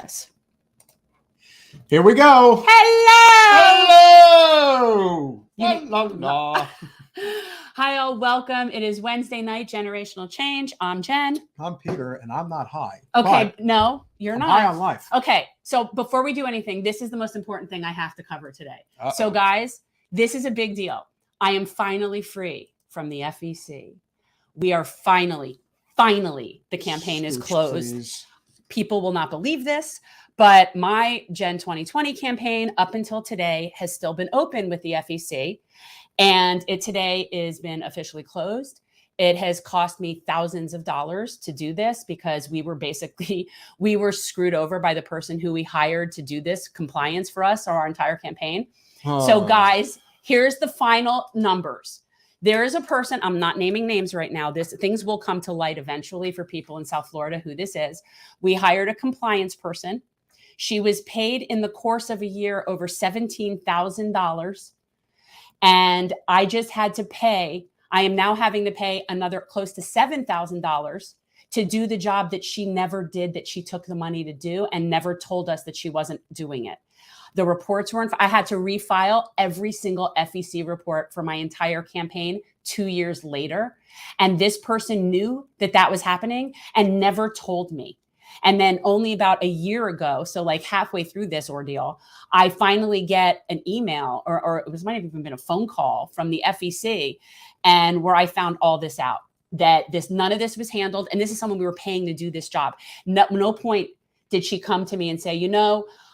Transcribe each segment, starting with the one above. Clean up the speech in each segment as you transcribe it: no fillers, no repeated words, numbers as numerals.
Yes. Here we go. Hello. Hello. Hi, all. Welcome. It is Wednesday night, Generational Change. I'm Jen. I'm Peter, and I'm not high. Okay, no, you're not. High on life. Okay, so before we do anything, this is the most important thing I have to cover today. Uh-oh. So, guys, this is a big deal. I am finally free from the FEC. We are finally, the campaign is closed. Please. People will not believe this, but my Gen 2020 campaign up until today has still been open with the FEC, and it today has been officially closed. It has cost me thousands of dollars to do this because we were screwed over by the person who we hired to do this compliance for us or our entire campaign. So guys, here's the final numbers. There is a person, I'm not naming names right now. Things will come to light eventually for people in South Florida who this is. We hired a compliance person. She was paid in the course of a year over $17,000. And I just had to pay, I am now having to pay another close to $7,000 to do the job that she never did, that she took the money to do and never told us that she wasn't doing it. The reports weren't, I had to refile every single FEC report for my entire campaign 2 years later. And this person knew that that was happening and never told me. And then only about a year ago, so like halfway through this ordeal, I finally get an email or it might have even been a phone call from the FEC, and where I found all this out, that none of this was handled. And this is someone we were paying to do this job. No point did she come to me and say,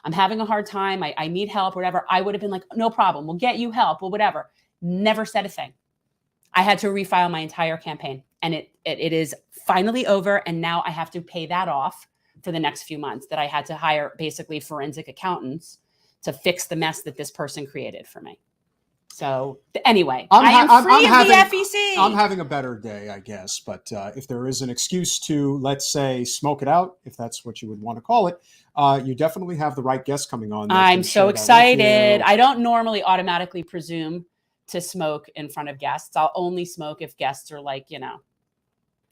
I'm having a hard time. I need help, whatever. I would have been like, no problem. We'll get you help or whatever. Never said a thing. I had to refile my entire campaign, and it is finally over. And now I have to pay that off for the next few months, that I had to hire basically forensic accountants to fix the mess that this person created for me. So anyway, I am free of the FEC. I'm having a better day, I guess. But if there is an excuse to, let's say, smoke it out, if that's what you would want to call it, you definitely have the right guest coming on. I'm so excited. I don't normally automatically presume to smoke in front of guests. I'll only smoke if guests are like,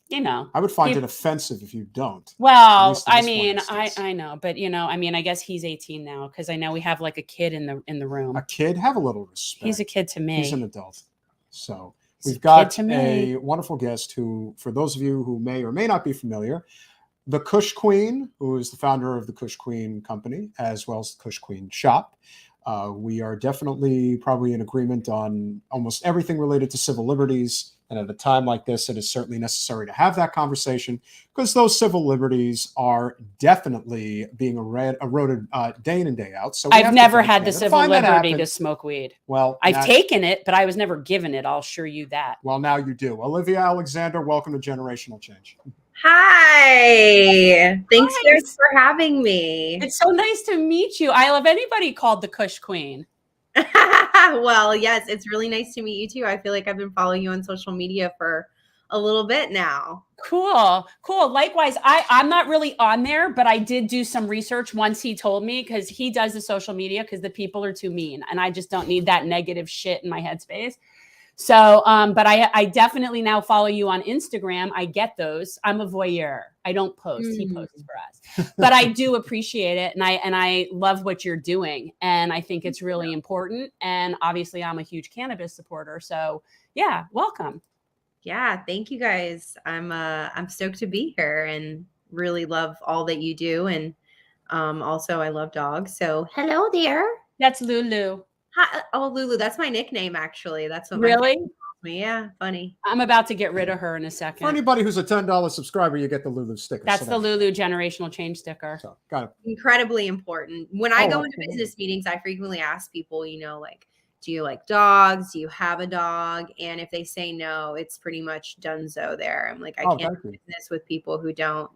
I would find it offensive if you don't. Well, I mean, I know, but I guess he's 18 now, because I know we have like a kid in the room. A kid? Have a little respect. He's a kid to me. He's an adult. So we've got a wonderful guest who, for those of you who may or may not be familiar, the Kush Queen, who is the founder of the Kush Queen company, as well as the Kush Queen shop. We are definitely probably in agreement on almost everything related to civil liberties. And at a time like this, it is certainly necessary to have that conversation, because those civil liberties are definitely being eroded day in and day out. So I've never had the civil liberty to smoke weed. Well, I've taken it, but I was never given it. I'll assure you that. Well, now you do. Olivia Alexander, welcome to Generational Change. Hi. Thanks guys for having me. It's so nice to meet you. I love anybody called the Kush Queen. Well, yes, it's really nice to meet you too. I feel like I've been following you on social media for a little bit now. Cool. Likewise, I'm not really on there, but I did do some research once he told me, because he does the social media because the people are too mean, and I just don't need that negative shit in my headspace. So, but I definitely now follow you on Instagram. I get those. I'm a voyeur. I don't post. He posts for us, but I do appreciate it. And I love what you're doing. And I think it's really important. And obviously I'm a huge cannabis supporter. So yeah, welcome. Yeah. Thank you guys. I'm stoked to be here and really love all that you do. And also I love dogs. So hello there. That's Lulu. Hi. Oh, Lulu. That's my nickname, actually. That's what really? Me. Yeah, funny. I'm about to get rid of her in a second. For anybody who's a $10 subscriber, you get the Lulu sticker. That's the Lulu Generational Change sticker. So, got it. Incredibly important. When I go into business meetings, I frequently ask people, like, do you like dogs? Do you have a dog? And if they say no, it's pretty much donezo there. I'm like, I can't do business with people who don't,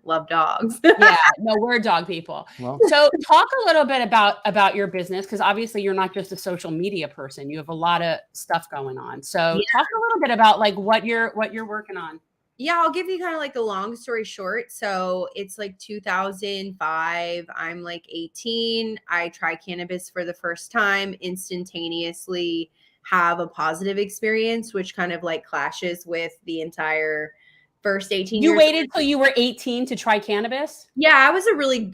love dogs. Yeah, no, we're dog people. Well, so talk a little bit about your business, because obviously you're not just a social media person. You have a lot of stuff going on. So talk a little bit about like what you're working on. Yeah, I'll give you kind of like the long story short. So it's like 2005. I'm like 18. I try cannabis for the first time, instantaneously have a positive experience, which kind of like clashes with the entire first 18 You years. waited till you were 18 to try cannabis? Yeah, I was a really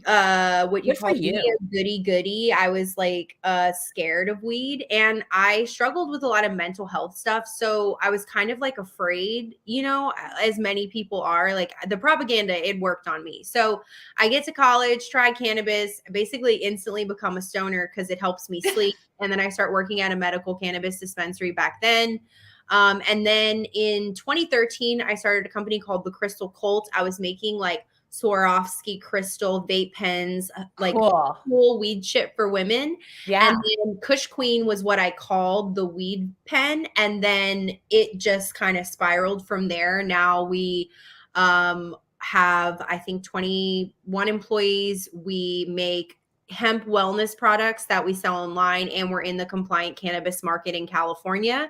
what you Good call for you. me a goody. I was like scared of weed, and I struggled with a lot of mental health stuff. So I was kind of like afraid, you know, as many people are. Like the propaganda, it worked on me. So I get to college, try cannabis, basically instantly become a stoner because it helps me sleep. And then I start working at a medical cannabis dispensary back then. And then in 2013, I started a company called The Crystal Cult. I was making like Swarovski crystal vape pens, like cool weed shit for women. Yeah. And then Kush Queen was what I called the weed pen. And then it just kind of spiraled from there. Now we have, I think, 21 employees. We make hemp wellness products that we sell online, and we're in the compliant cannabis market in California.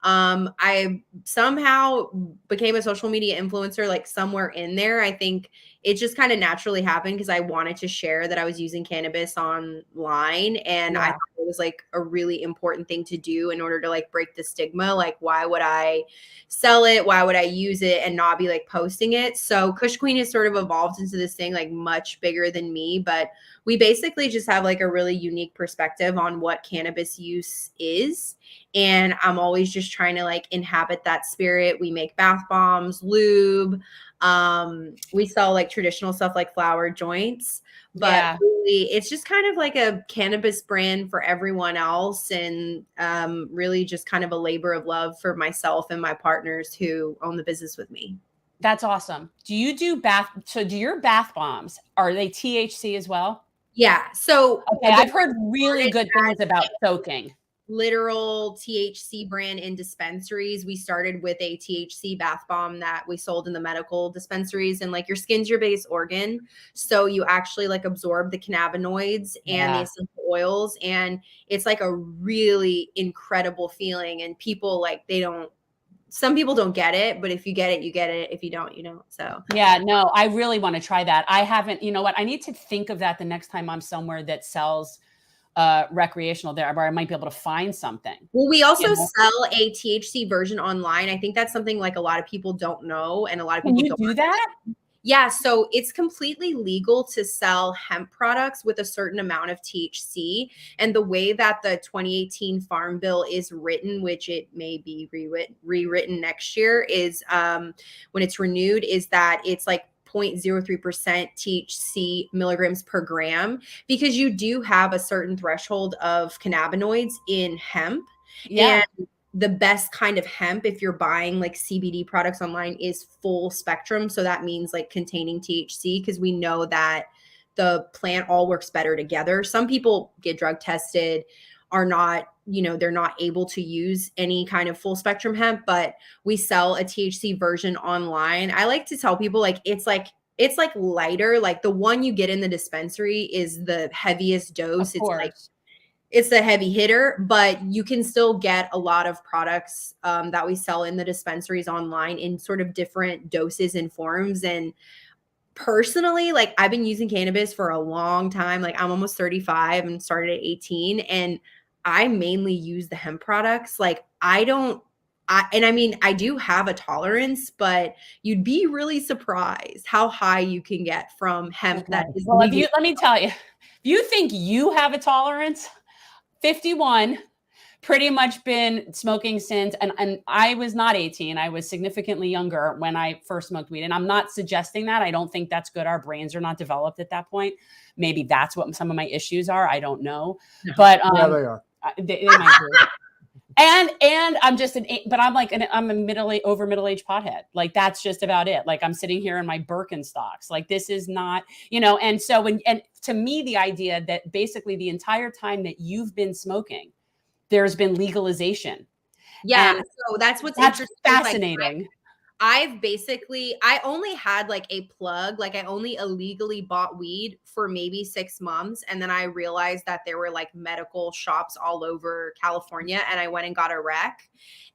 I somehow became a social media influencer, like somewhere in there. I think it just kind of naturally happened because I wanted to share that I was using cannabis online, and I thought it was like a really important thing to do in order to like break the stigma. Like, why would I sell it? Why would I use it and not be like posting it? So Kush Queen has sort of evolved into this thing like much bigger than me, but we basically just have like a really unique perspective on what cannabis use is. And I'm always just trying to like inhabit that spirit. We make bath bombs, lube. We sell like traditional stuff like flower joints, but really it's just kind of like a cannabis brand for everyone else. And really just kind of a labor of love for myself and my partners who own the business with me. That's awesome. Do you do so do your bath bombs, are they THC as well? Yeah. So okay, I've heard really good things about soaking. Literal THC brand in dispensaries. We started with a THC bath bomb that we sold in the medical dispensaries, and like your skin's your biggest organ. So you actually like absorb the cannabinoids and the essential oils. And it's like a really incredible feeling. And people like, some people don't get it, but if you get it, you get it. If you don't, you don't. So yeah, no, I really want to try that. I haven't, you know what? I need to think of that the next time I'm somewhere that sells recreational there, where I might be able to find something. Well, we also sell a THC version online. I think that's something like a lot of people don't know, and a lot of people don't do that. Yeah, so it's completely legal to sell hemp products with a certain amount of THC. And the way that the 2018 Farm Bill is written, which it may be rewritten next year, is when it's renewed, is that it's like 0.03% THC milligrams per gram, because you do have a certain threshold of cannabinoids in hemp. Yeah. And the best kind of hemp, if you're buying like CBD products online, is full spectrum. So that means like containing THC, because we know that the plant all works better together. Some people get drug tested, are not, you know, they're not able to use any kind of full spectrum hemp, but we sell a THC version online. I like to tell people like it's like lighter. Like the one you get in the dispensary is the heaviest dose. It's the heavy hitter, but you can still get a lot of products that we sell in the dispensaries online in sort of different doses and forms. And personally, like I've been using cannabis for a long time. Like I'm almost 35 and started at 18, and I mainly use the hemp products. Like I mean, I do have a tolerance, but you'd be really surprised how high you can get from hemp. Okay. That is well, let me tell you, if you think you have a tolerance, 51, pretty much been smoking since, and I was not 18. I was significantly younger when I first smoked weed. And I'm not suggesting that. I don't think that's good. Our brains are not developed at that point. Maybe that's what some of my issues are. I don't know. But yeah, they are. They might be. And I'm just but I'm like, I'm a over middle-aged pothead. Like, that's just about it. Like, I'm sitting here in my Birkenstocks. Like, this is not, you know, and so and to me, the idea that basically the entire time that you've been smoking, there's been legalization. Yeah. And so that's what's interesting. Fascinating. Like, I only had like a plug, like I only illegally bought weed for maybe 6 months. And then I realized that there were like medical shops all over California, and I went and got a rec.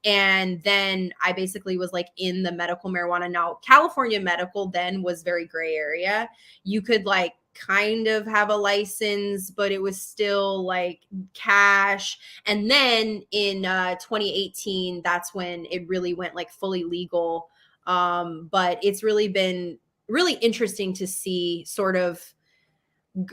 And then I basically was like in the medical marijuana. Now, California medical then was very gray area. You could like kind of have a license, but it was still like cash. And then in 2018, that's when it really went like fully legal. But it's really been really interesting to see sort of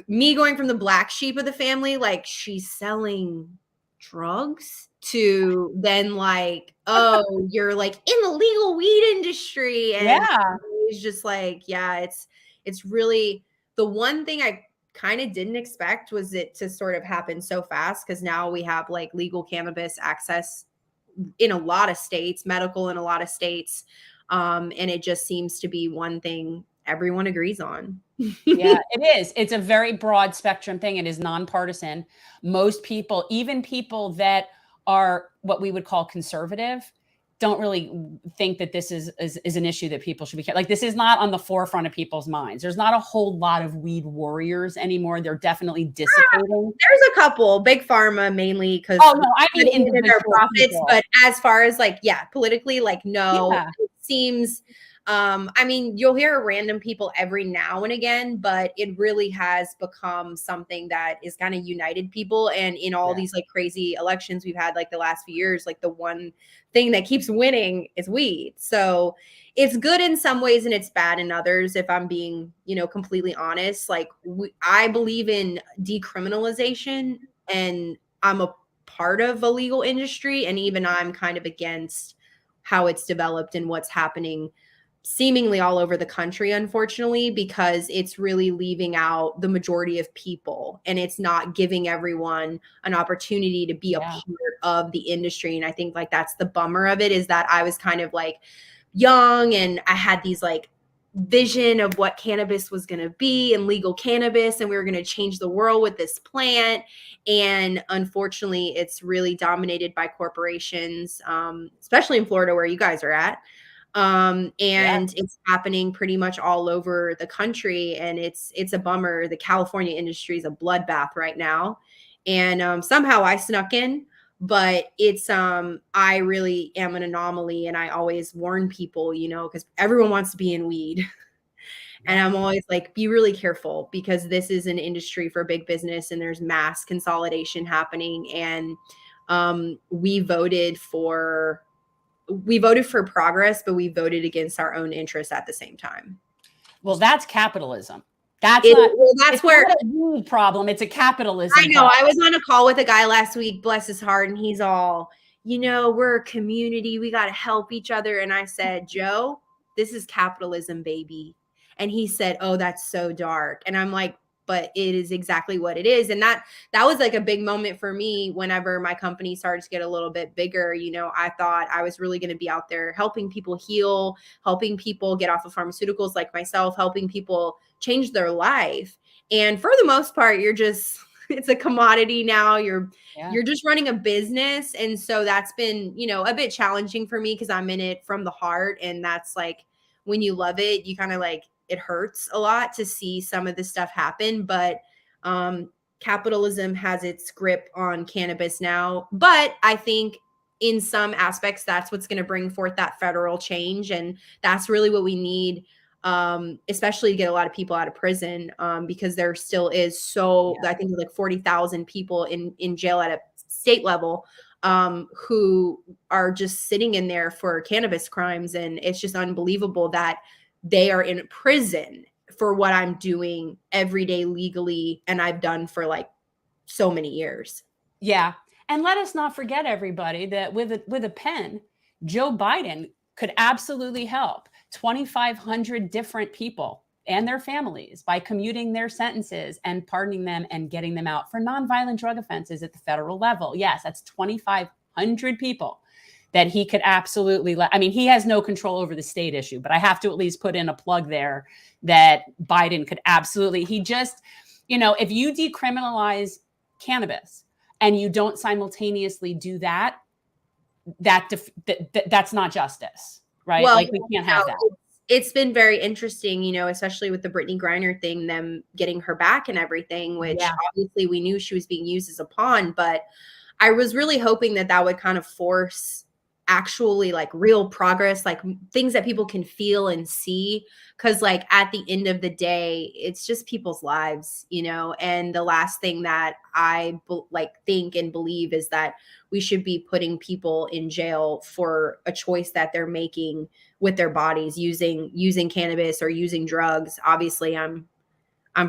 me going from the black sheep of the family, like she's selling drugs, to then like, oh, you're like in the legal weed industry. And it's just like, yeah, it's really the one thing I kind of didn't expect was it to sort of happen so fast, because now we have like legal cannabis access in a lot of states, medical in a lot of states. And it just seems to be one thing everyone agrees on. Yeah, it is. It's a very broad spectrum thing. It is nonpartisan. Most people, even people that are what we would call conservative, don't really think that this is an issue that people should be like. This is not on the forefront of people's minds. There's not a whole lot of weed warriors anymore. They're definitely dissipating. There's a couple, big pharma mainly, because I mean in their profits. People. But as far as like, politically, like no, it seems. I mean, you'll hear random people every now and again, but it really has become something that is kind of united people. And in all these like crazy elections we've had like the last few years, like the one thing that keeps winning is weed. So it's good in some ways and it's bad in others, if I'm being, completely honest. Like I believe in decriminalization, and I'm a part of a legal industry, and even I'm kind of against how it's developed and what's happening seemingly all over the country, unfortunately, because it's really leaving out the majority of people, and it's not giving everyone an opportunity to be a part of the industry. And I think like that's the bummer of it, is that I was kind of like young and I had these like vision of what cannabis was going to be, and legal cannabis, and we were going to change the world with this plant. And unfortunately, it's really dominated by corporations, especially in Florida where you guys are at. And it's happening pretty much all over the country, and it's a bummer. The California industry is a bloodbath right now, and somehow I snuck in, but it's I really am an anomaly, and I always warn people, because everyone wants to be in weed. And I'm always like, be really careful, because this is an industry for big business and there's mass consolidation happening. And we voted for progress, but we voted against our own interests at the same time. Well, that's capitalism. That's where it's not a problem. It's a capitalism. I know. I was on a call with a guy last week, bless his heart, and he's all, we're a community. We got to help each other. And I said, Joe, this is capitalism, baby. And he said, oh, that's so dark. And I'm like, but it is exactly what it is. And that was like a big moment for me whenever my company started to get a little bit bigger. I thought I was really going to be out there helping people heal, helping people get off of pharmaceuticals like myself, helping people change their life. And for the most part, it's a commodity now. You're just running a business. And so that's been, a bit challenging for me, because I'm in it from the heart. And that's like, when you love it, you kind of like, it hurts a lot to see some of this stuff happen, but capitalism has its grip on cannabis now. But I think in some aspects, that's what's going to bring forth that federal change. And that's really what we need, especially to get a lot of people out of prison, because there still is I think like 40,000 people in jail at a state level, who are just sitting in there for cannabis crimes. And it's just unbelievable that they are in prison for what I'm doing every day legally, and I've done for like so many years. Yeah. And let us not forget, everybody, that with a pen, Joe Biden could absolutely help 2,500 different people and their families by commuting their sentences and pardoning them and getting them out for nonviolent drug offenses at the federal level. Yes, that's 2,500 people that he could absolutely he has no control over the state issue, but I have to at least put in a plug there that Biden could absolutely, if you decriminalize cannabis and you don't simultaneously do that, that's not justice, right? Well, like we can't have that. It's been very interesting, especially with the Brittany Griner thing, them getting her back and everything, which obviously we knew she was being used as a pawn, but I was really hoping that would kind of force actually like real progress, like things that people can feel and see. Cause like at the end of the day, it's just people's lives, and the last thing that I think and believe is that we should be putting people in jail for a choice that they're making with their bodies using cannabis or using drugs. Obviously, I'm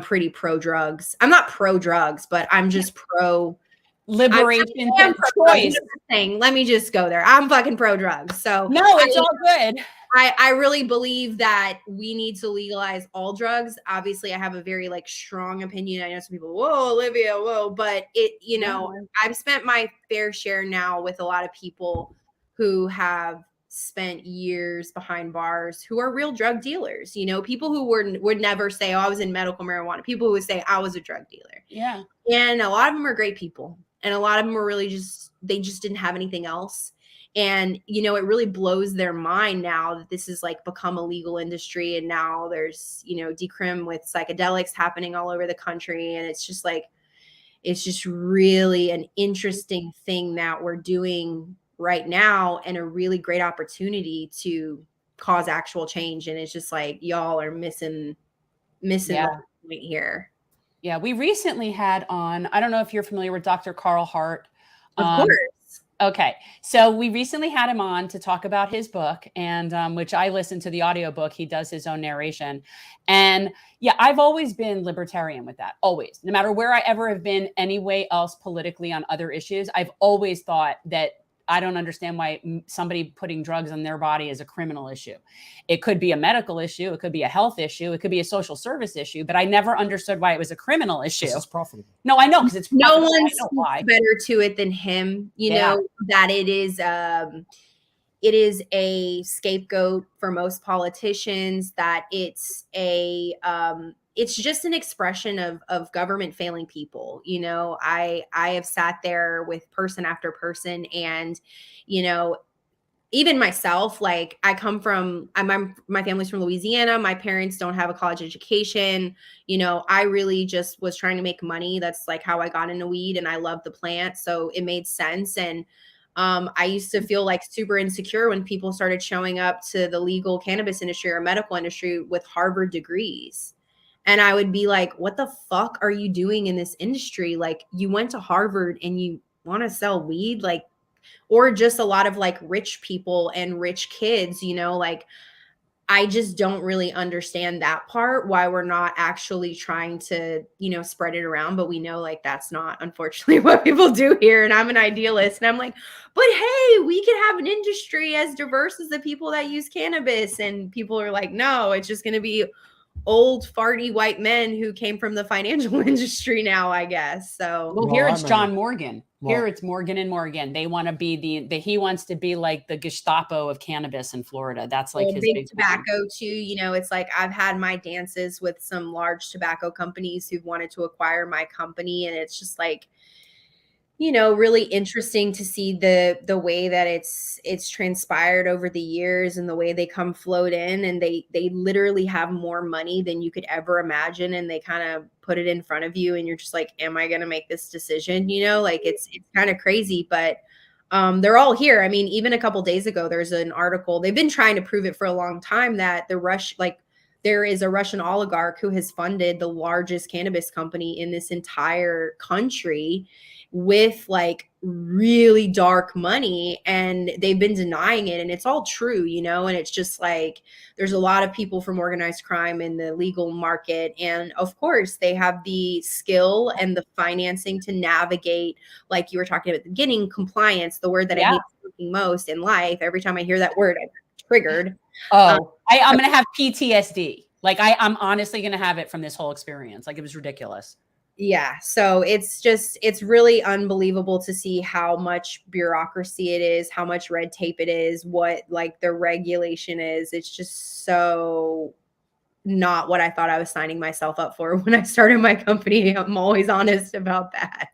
pretty pro drugs. I'm not pro drugs, but I'm just pro liberation I'm pro choice. drugs. Let me just go there. I'm fucking pro drugs. So no, it's all good. I really believe that we need to legalize all drugs. Obviously, I have a very like strong opinion. I know some people, whoa, Olivia, whoa, but it, you know, I've spent my fair share now with a lot of people who have spent years behind bars who are real drug dealers. You know, people who would never say, oh, I was in medical marijuana. People who would say I was a drug dealer. Yeah. And a lot of them are great people. And a lot of them are really they just didn't have anything else. And, you know, it really blows their mind now that this has like become a legal industry. And now there's, you know, decrim with psychedelics happening all over the country. And it's just like, it's just really an interesting thing that we're doing right now and a really great opportunity to cause actual change. And it's just like, y'all are missing the point here. Yeah. We recently had on, I don't know if you're familiar with Dr. Carl Hart. Of course. Okay. So we recently had him on to talk about his book, and which I listened to the audiobook. He does his own narration. And yeah, I've always been libertarian with that. Always. No matter where I ever have been anyway else politically on other issues, I've always thought that I don't understand why somebody putting drugs on their body is a criminal issue. It could be a medical issue. It could be a health issue. It could be a social service issue, but I never undered why it was a criminal issue. It's profitable. No, I know, because it's no one speaks better to it than him. You know, that it is a scapegoat for most politicians, that it's just an expression of government failing people. You know, I have sat there with person after person, and, you know, even myself, like my family's from Louisiana. My parents don't have a college education. You know, I really just was trying to make money. That's like how I got into weed, and I love the plant. So it made sense. And I used to feel like super insecure when people started showing up to the legal cannabis industry or medical industry with Harvard degrees. And I would be like, what the fuck are you doing in this industry? Like, you went to Harvard and you want to sell weed? Like, or just a lot of like rich people and rich kids, you know, like, I just don't really understand that part, why we're not actually trying to, you know, spread it around. But we know like that's not, unfortunately, what people do here. And I'm an idealist, and I'm like, but hey, we could have an industry as diverse as the people that use cannabis. And people are like, no, it's just going to be old farty white men who came from the financial industry now, I guess. So well, here it's John Morgan. Here it's Morgan and Morgan. They want to be he wants to be like the Gestapo of cannabis in Florida. That's like his big tobacco too. You know, it's like I've had my dances with some large tobacco companies who've wanted to acquire my company, and it's just like, you know, really interesting to see the way that it's transpired over the years, and the way they come float in, and they literally have more money than you could ever imagine, and they kind of put it in front of you, and you're just like, am I going to make this decision? You know, like it's kind of crazy, but they're all here. I mean, even a couple days ago, there's an article. They've been trying to prove it for a long time that there is a Russian oligarch who has funded the largest cannabis company in this entire country with like really dark money, and they've been denying it, and it's all true, you know. And it's just like, there's a lot of people from organized crime in the legal market, and of course they have the skill and the financing to navigate, like you were talking about at the beginning, compliance, the word that I hate most in life. Every time I hear that word, I'm triggered. I'm gonna have PTSD. Like I'm honestly gonna have it from this whole experience. Like, it was ridiculous. Yeah. So it's really unbelievable to see how much bureaucracy it is, how much red tape it is, what like the regulation is. It's just so not what I thought I was signing myself up for when I started my company. I'm always honest about that.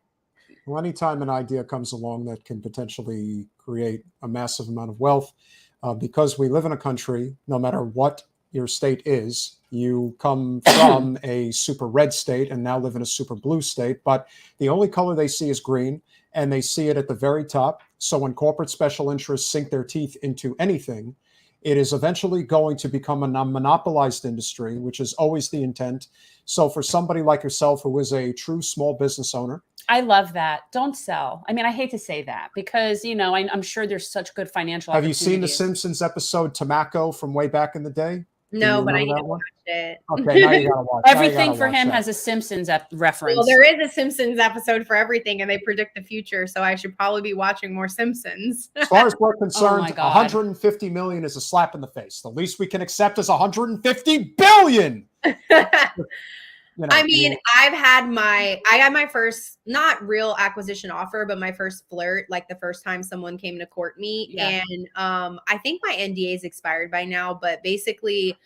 Well, anytime an idea comes along that can potentially create a massive amount of wealth, because we live in a country, no matter what your state is, you come from a super red state and now live in a super blue state, but the only color they see is green, and they see it at the very top. So when corporate special interests sink their teeth into anything, It is eventually going to become a monopolized industry, which is always the intent. So for somebody like yourself, who is a true small business owner, I love that. Don't sell. I mean, I hate to say that because, you know, I'm sure there's such good financial have you opportunities. seen the Simpsons episode Tobacco from way back in the day? No, but I need to watch it. Okay, now you gotta watch. Everything for him has a Simpsons reference. Well, there is a Simpsons episode for everything, and they predict the future, so I should probably be watching more Simpsons. As far as we're concerned, my God. 150 million is a slap in the face. The least we can accept is 150 billion. You know, I mean, I got my first, not real acquisition offer, but my first flirt, like the first time someone came to court me. Yeah. And I think my NDA is expired by now, but basically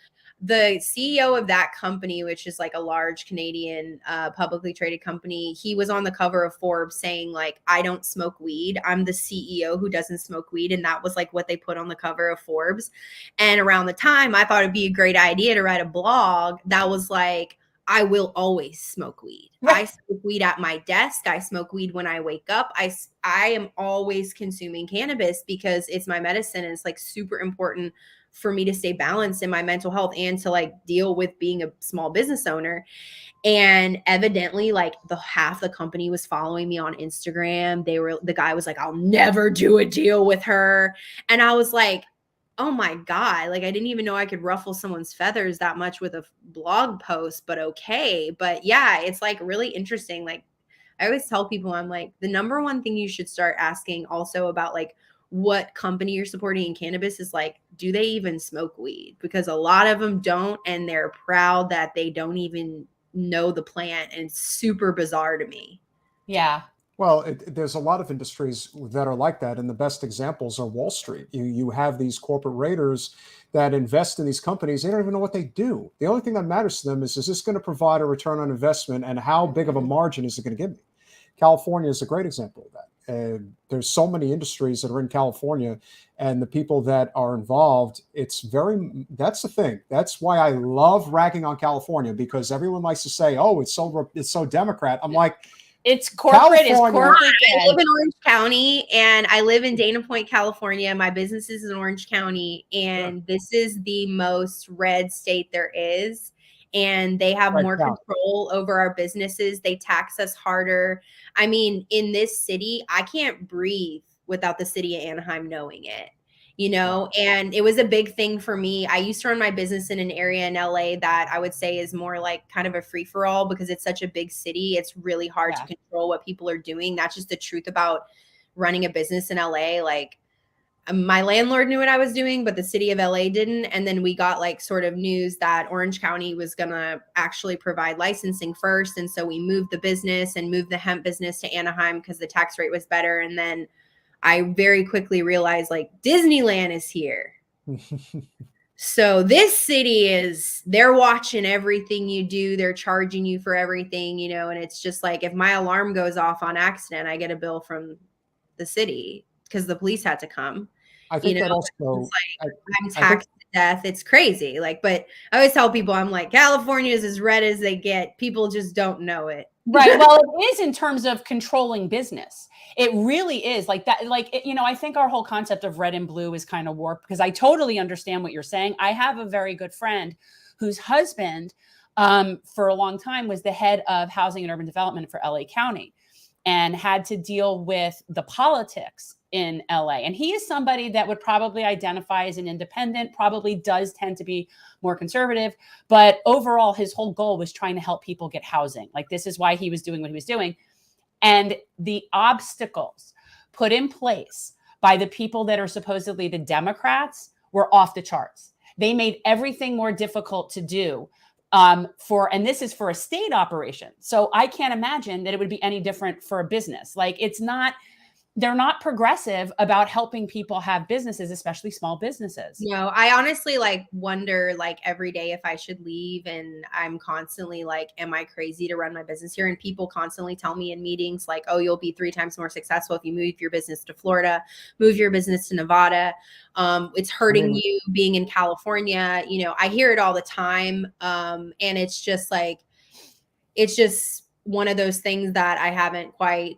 the CEO of that company, which is like a large Canadian publicly traded company, he was on the cover of Forbes saying like, I don't smoke weed. I'm the CEO who doesn't smoke weed. And that was like what they put on the cover of Forbes. And around the time, I thought it'd be a great idea to write a blog that was like, I will always smoke weed. Right. I smoke weed at my desk. I smoke weed when I wake up. I am always consuming cannabis because it's my medicine and it's like super important for me to stay balanced in my mental health and to like deal with being a small business owner. And evidently like half the company was following me on Instagram. The guy was like, I'll never do a deal with her. And I was like, oh my God, like I didn't even know I could ruffle someone's feathers that much with a blog post, but okay. But yeah, it's like really interesting. Like I always tell people, I'm like, the number one thing you should start asking also about like what company you're supporting in cannabis is like, do they even smoke weed? Because a lot of them don't, and they're proud that they don't even know the plant. And it's super bizarre to me. Yeah. Well, there's a lot of industries that are like that, and the best examples are Wall Street. You have these corporate raiders that invest in these companies. They don't even know what they do. The only thing that matters to them is this going to provide a return on investment, and how big of a margin is it going to give me? California is a great example of that. There's so many industries that are in California, and the people that are involved, that's the thing. That's why I love ragging on California, because everyone likes to say, oh, it's so Democrat. I'm like, it's corporate. It's corporate. I live in Orange County and I live in Dana Point, California. My business is in Orange County, and this is the most red state there is. And they have more control over our businesses. They tax us harder. I mean, in this city, I can't breathe without the city of Anaheim knowing it. You know, and it was a big thing for me. I used to run my business in an area in LA that I would say is more like kind of a free for all, because it's such a big city. It's really hard to control what people are doing. That's just the truth about running a business in LA. Like my landlord knew what I was doing, but the city of LA didn't. And then we got like sort of news that Orange County was going to actually provide licensing first. And so we moved the business and moved the hemp business to Anaheim because the tax rate was better. And then I very quickly realized like Disneyland is here. So this city they're watching everything you do. They're charging you for everything, you know, and it's just like, if my alarm goes off on accident, I get a bill from the city because the police had to come. I think that also, I'm taxed to death. It's crazy. Like, but I always tell people, I'm like, California is as red as they get. People just don't know it. Right. Well, it is in terms of controlling business. It really is like that. Like, you know, I think our whole concept of red and blue is kind of warped, because I totally understand what you're saying. I have a very good friend whose husband for a long time was the head of housing and urban development for LA County, and had to deal with the politics in LA. And he is somebody that would probably identify as an independent, probably does tend to be more conservative, but overall his whole goal was trying to help people get housing. Like, this is why he was doing what he was doing. And the obstacles put in place by the people that are supposedly the Democrats were off the charts. They made everything more difficult to do and this is for a state operation. So I can't imagine that it would be any different for a business. Like, they're not progressive about helping people have businesses, especially small businesses. No, I honestly like wonder like every day if I should leave, and I'm constantly like, am I crazy to run my business here? And people constantly tell me in meetings like, oh, you'll be 3 times more successful if you move your business to Florida, move your business to Nevada. It's hurting you being in California. You know, I hear it all the time. And it's just like, it's just one of those things that I haven't quite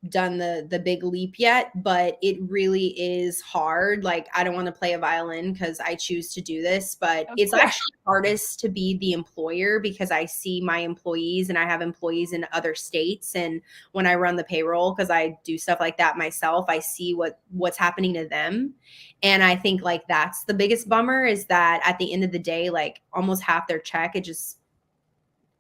done the big leap yet, but it really is hard. Like, I don't want to play a violin because I choose to do this, but it's actually hardest to be the employer because I see my employees, and I have employees in other states, and when I run the payroll, because I do stuff like that myself, I see what's happening to them. And I think like that's the biggest bummer, is that at the end of the day, like almost half their check, it just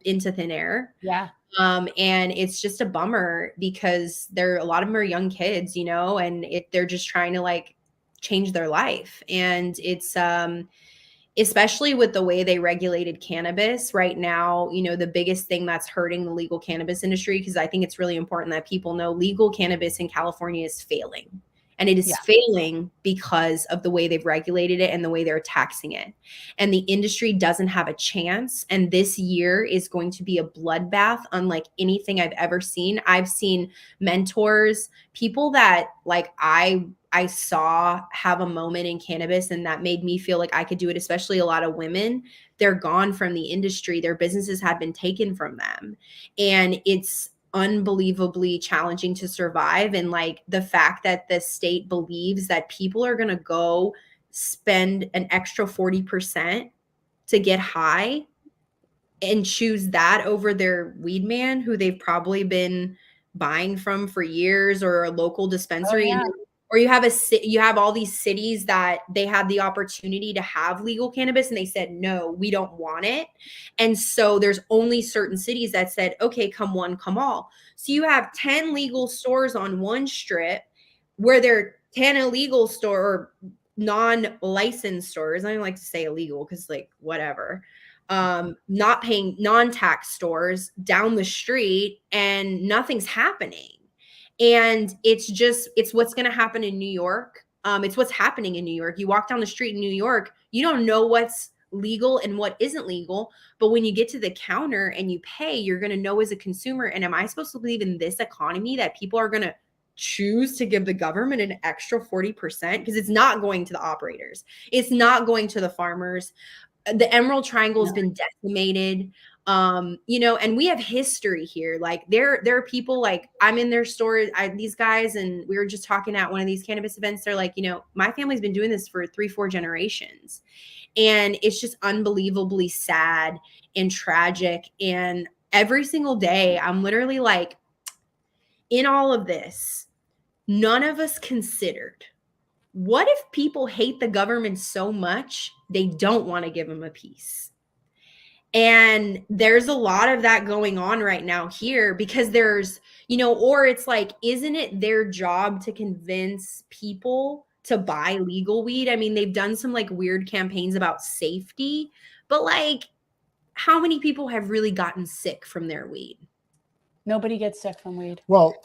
into thin air. Yeah. And it's just a bummer because a lot of them are young kids, you know, and they're just trying to like change their life. And it's, especially with the way they regulated cannabis right now, you know, the biggest thing that's hurting the legal cannabis industry, because I think it's really important that people know legal cannabis in California is failing. And it is failing because of the way they've regulated it and the way they're taxing it. And the industry doesn't have a chance. And this year is going to be a bloodbath unlike anything I've ever seen. I've seen mentors, people that like I saw have a moment in cannabis and that made me feel like I could do it, especially a lot of women. They're gone from the industry. Their businesses have been taken from them. And it's unbelievably challenging to survive. And like the fact that the state believes that people are going to go spend an extra 40% to get high and choose that over their weed man who they've probably been buying from for years, or a local dispensary. Oh, yeah. Or you have all these cities that they had the opportunity to have legal cannabis and they said, no, we don't want it. And so there's only certain cities that said, okay, come one, come all. So you have 10 legal stores on one strip where there are 10 illegal or non-licensed stores. I don't like to say illegal because like whatever. Not paying non-tax stores down the street, and nothing's happening. And it's what's going to happen in New York. It's what's happening in New York. You walk down the street in New York, you don't know what's legal and what isn't legal. But when you get to the counter and you pay, you're going to know as a consumer. And am I supposed to believe in this economy that people are going to choose to give the government an extra 40%? Because it's not going to the operators. It's not going to the farmers. The Emerald Triangle has been decimated. You know, and we have history here. Like there are people, like I'm in their store, these guys, and we were just talking at one of these cannabis events. They're like, you know, my family's been doing this for 3-4 generations. And it's just unbelievably sad and tragic. And every single day I'm literally like, in all of this, none of us considered, what if people hate the government so much they don't want to give them a piece? And there's a lot of that going on right now here, because there's, you know, or it's like, isn't it their job to convince people to buy legal weed? I mean, they've done some like weird campaigns about safety, but like, how many people have really gotten sick from their weed? Nobody gets sick from weed. Well,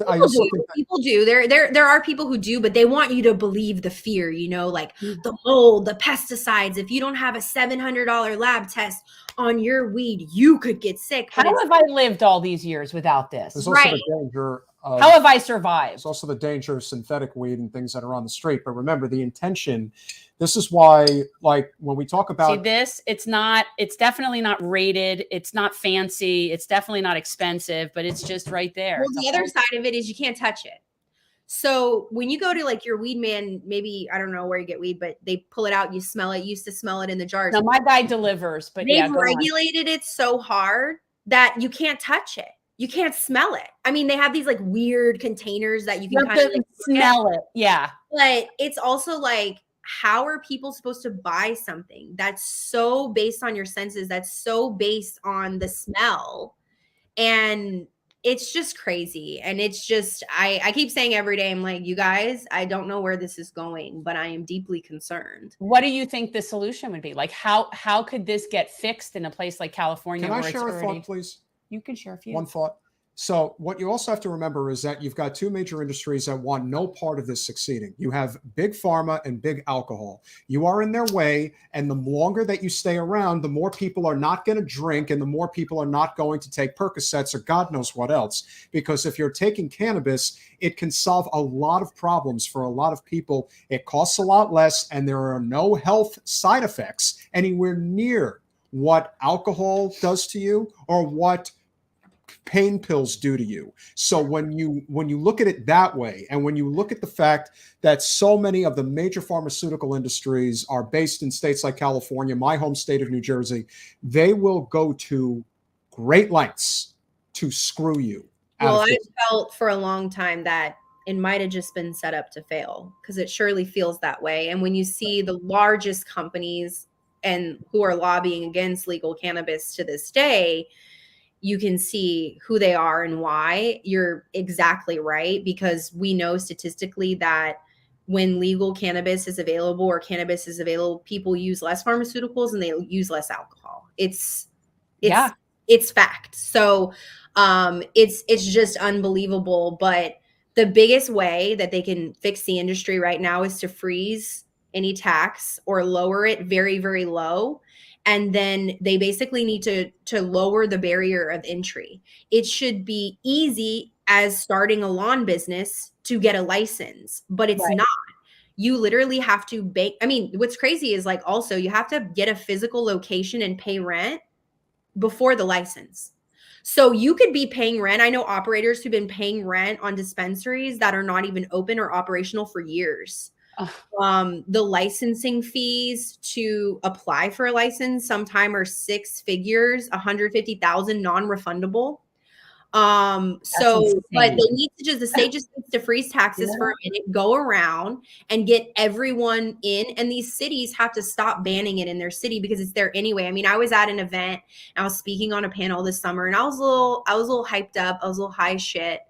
people do. There are people who do, but they want you to believe the fear, you know, like the mold, the pesticides. If you don't have a $700 lab test on your weed, you could get sick. How have I lived all these years without this? There's also the danger of, how have I survived? There's also the danger of synthetic weed and things that are on the street. But remember, the intention, this is why, like when we talk about it's definitely not rated. It's not fancy. It's definitely not expensive, but it's just right there. Well, the other side of it is you can't touch it. So when you go to like your weed man, maybe, I don't know where you get weed, but they pull it out, you smell it. You used to smell it in the jars. Now my guy delivers, but they've regulated it so hard that you can't touch it. You can't smell it. I mean, they have these like weird containers that you can kind of like smell it. Yeah. But it's also like, how are people supposed to buy something that's so based on your senses, that's so based on the smell? And it's just crazy. And it's just, I keep saying every day, I'm like, you guys, I don't know where this is going, but I am deeply concerned. What do you think the solution would be? Like, how could this get fixed in a place like California? Can I share a thought, please? You can share a few. One thought. So what you also have to remember is that you've got two major industries that want no part of this succeeding. You have big pharma and big alcohol. You are in their way, and the longer that you stay around, the more people are not going to drink, and the more people are not going to take Percocets or God knows what else. Because if you're taking cannabis, it can solve a lot of problems for a lot of people. It costs a lot less, and there are no health side effects anywhere near what alcohol does to you or what pain pills do to you. So when you look at it that way, and when you look at the fact that so many of the major pharmaceutical industries are based in states like California, my home state of New Jersey, they will go to great lengths to screw you. Well, I felt for a long time that it might have just been set up to fail, because it surely feels that way. And when you see the largest companies and who are lobbying against legal cannabis to this day, you can see who they are and why. You're exactly right, because we know statistically that when legal cannabis is available or cannabis is available, people use less pharmaceuticals and they use less alcohol. It's fact. So it's just unbelievable. But the biggest way that they can fix the industry right now is to freeze any tax or lower it very, very low. And then they basically need to lower the barrier of entry. It should be easy as starting a lawn business to get a license, but it's not. You literally have to bank. I mean, what's crazy is like, also you have to get a physical location and pay rent before the license. So you could be paying rent. I know operators who've been paying rent on dispensaries that are not even open or operational for years. The licensing fees to apply for a license sometime are 6 figures, 150,000 non-refundable. But they need to the state just needs to freeze taxes for a minute, go around and get everyone in. And these cities have to stop banning it in their city because it's there anyway. I mean, I was at an event, I was speaking on a panel this summer, and I was a little hyped up. I was a little high as shit.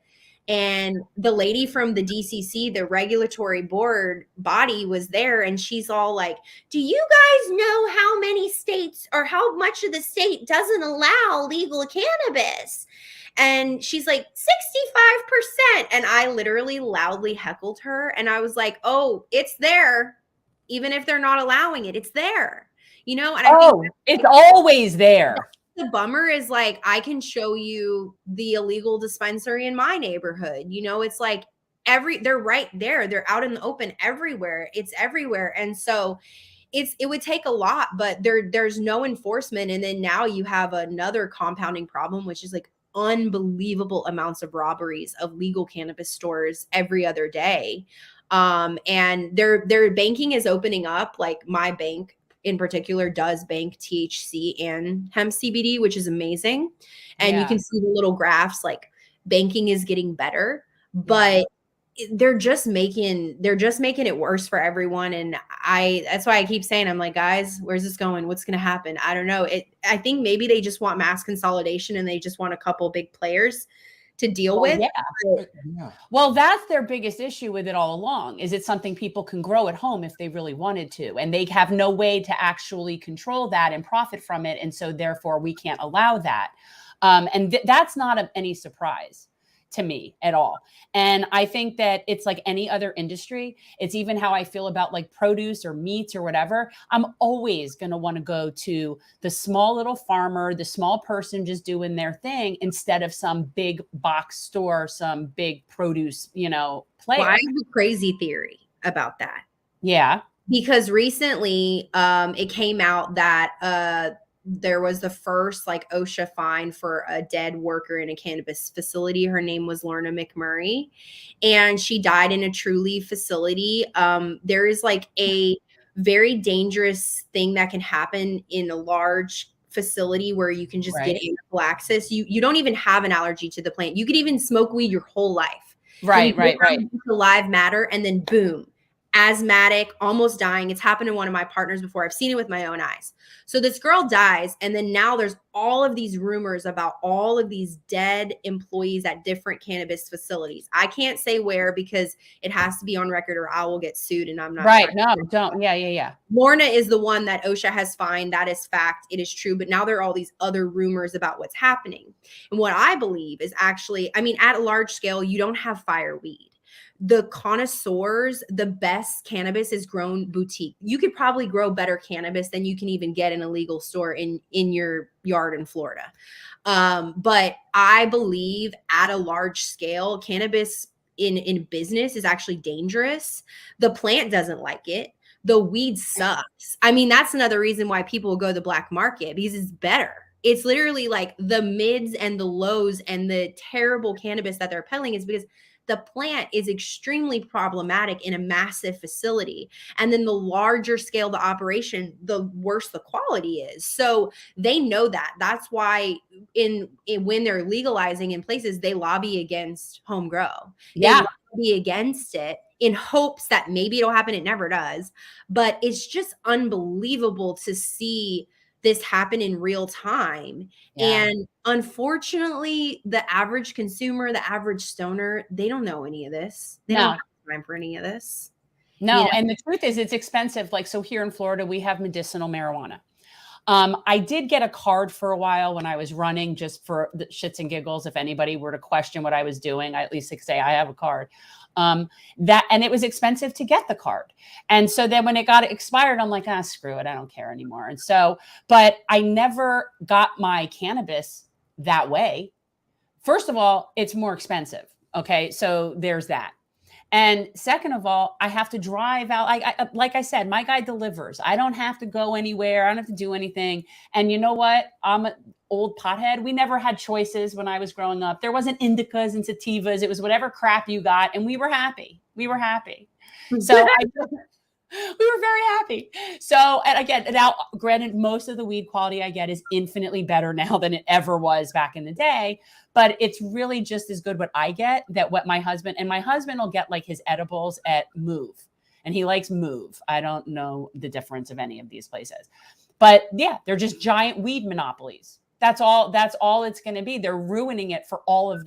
And the lady from the DCC, the regulatory board body, was there. And she's all like, do you guys know how many states or how much of the state doesn't allow legal cannabis? And she's like, 65%. And I literally loudly heckled her. And I was like, oh, it's there. Even if they're not allowing it, it's there. And I think it's always there. The bummer is like, I can show you the illegal dispensary in my neighborhood. It's like they're right there. They're out in the open everywhere. It's everywhere. And so it would take a lot, but there's no enforcement. And then now you have another compounding problem, which is like unbelievable amounts of robberies of legal cannabis stores every other day. And their banking is opening up. Like my bank in particular does bank THC and hemp CBD, which is amazing. And you can see the little graphs, like banking is getting better, but they're just making it worse for everyone. And that's why I keep saying, I'm like, guys, where's this going? What's going to happen? I don't know. I think maybe they just want mass consolidation and they just want a couple big players to deal with. Well, that's their biggest issue with it all along. Is it something people can grow at home if they really wanted to, and they have no way to actually control that and profit from it. And so therefore we can't allow that. And that's not any surprise to me at all. And I think that it's like any other industry. It's even how I feel about like produce or meats or whatever. I'm always going to want to go to the small little farmer, the small person just doing their thing instead of some big box store, some big produce, player. Well, I have a crazy theory about that. Yeah. Because recently it came out that there was the first like OSHA fine for a dead worker in a cannabis facility. Her name was Lorna McMurray, and she died in a Trulieve facility. There is like a very dangerous thing that can happen in a large facility where you can just get anaphylaxis. You don't even have an allergy to the plant. You could even smoke weed your whole life. Right. The live matter, and then boom, asthmatic, almost dying. It's happened to one of my partners before. I've seen it with my own eyes. So this girl dies, and then now there's all of these rumors about all of these dead employees at different cannabis facilities. I can't say where because it has to be on record or I will get sued, and I'm not right. No, don't. Yeah. Lorna is the one that OSHA has fined. That is fact. It is true. But now there are all these other rumors about what's happening. And what I believe is actually, at a large scale, you don't have fireweed. The connoisseurs, the best cannabis is grown boutique. You could probably grow better cannabis than you can even get in a legal store in your yard in Florida. But I believe at a large scale, cannabis in business is actually dangerous. The plant doesn't like it. The weed sucks. That's another reason why people will go to the black market, because it's better. it's literally like the mids and the lows and the terrible cannabis that they're peddling is because the plant is extremely problematic in a massive facility. And then the larger scale the operation, the worse the quality is. So they know that. That's why in when they're legalizing in places, they lobby against home grow. Yeah. They lobby against it in hopes that maybe it'll happen. It never does. But it's just unbelievable to see this happen in real time. Yeah. And unfortunately, the average consumer, the average stoner, they don't know any of this. They don't have time for any of this. No. You know? And the truth is it's expensive. Like, so here in Florida, we have medicinal marijuana. I did get a card for a while when I was running, just for the shits and giggles. If anybody were to question what I was doing, I at least could say I have a card. And it was expensive to get the card. And so then when it got expired, I'm like, screw it. I don't care anymore. And so, but I never got my cannabis that way. First of all, it's more expensive. Okay. So there's that. And second of all, I have to drive out. Like I said, my guy delivers. I don't have to go anywhere. I don't have to do anything. And you know what? I'm an old pothead. We never had choices when I was growing up. There wasn't indicas and sativas. It was whatever crap you got. And we were happy. We were happy. So we were very happy. So, and again, now granted, most of the weed quality I get is infinitely better now than it ever was back in the day. But it's really just as good what I get that what my husband will get like his edibles at Move, and he likes Move. I don't know the difference of any of these places, but yeah, they're just giant weed monopolies. That's all it's going to be. They're ruining it for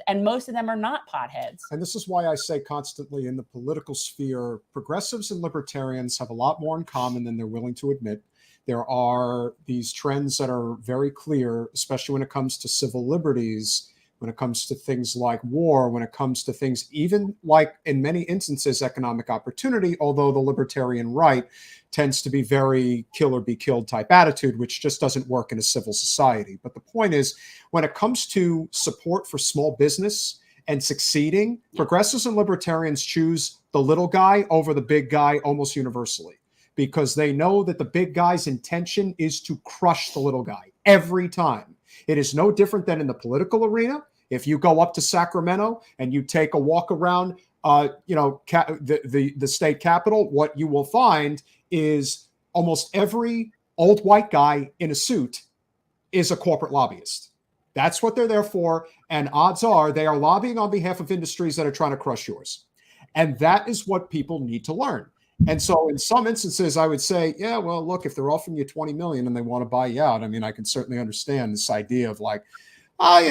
and most of them are not potheads. And this is why I say constantly in the political sphere, progressives and libertarians have a lot more in common than they're willing to admit. There are these trends that are very clear, especially when it comes to civil liberties, when it comes to things like war, when it comes to things even like, in many instances, economic opportunity, although the libertarian right tends to be very kill or be killed type attitude, which just doesn't work in a civil society. But the point is, when it comes to support for small business and succeeding, progressives and libertarians choose the little guy over the big guy almost universally, because they know that the big guy's intention is to crush the little guy every time. It is no different than in the political arena. If you go up to Sacramento and you take a walk around, the state capitol, what you will find is almost every old white guy in a suit is a corporate lobbyist. That's what they're there for. And odds are they are lobbying on behalf of industries that are trying to crush yours. And that is what people need to learn. And so in some instances, I would say, yeah, well, look, if they're offering you 20 million and they want to buy you out, I mean, I can certainly understand this idea of like, I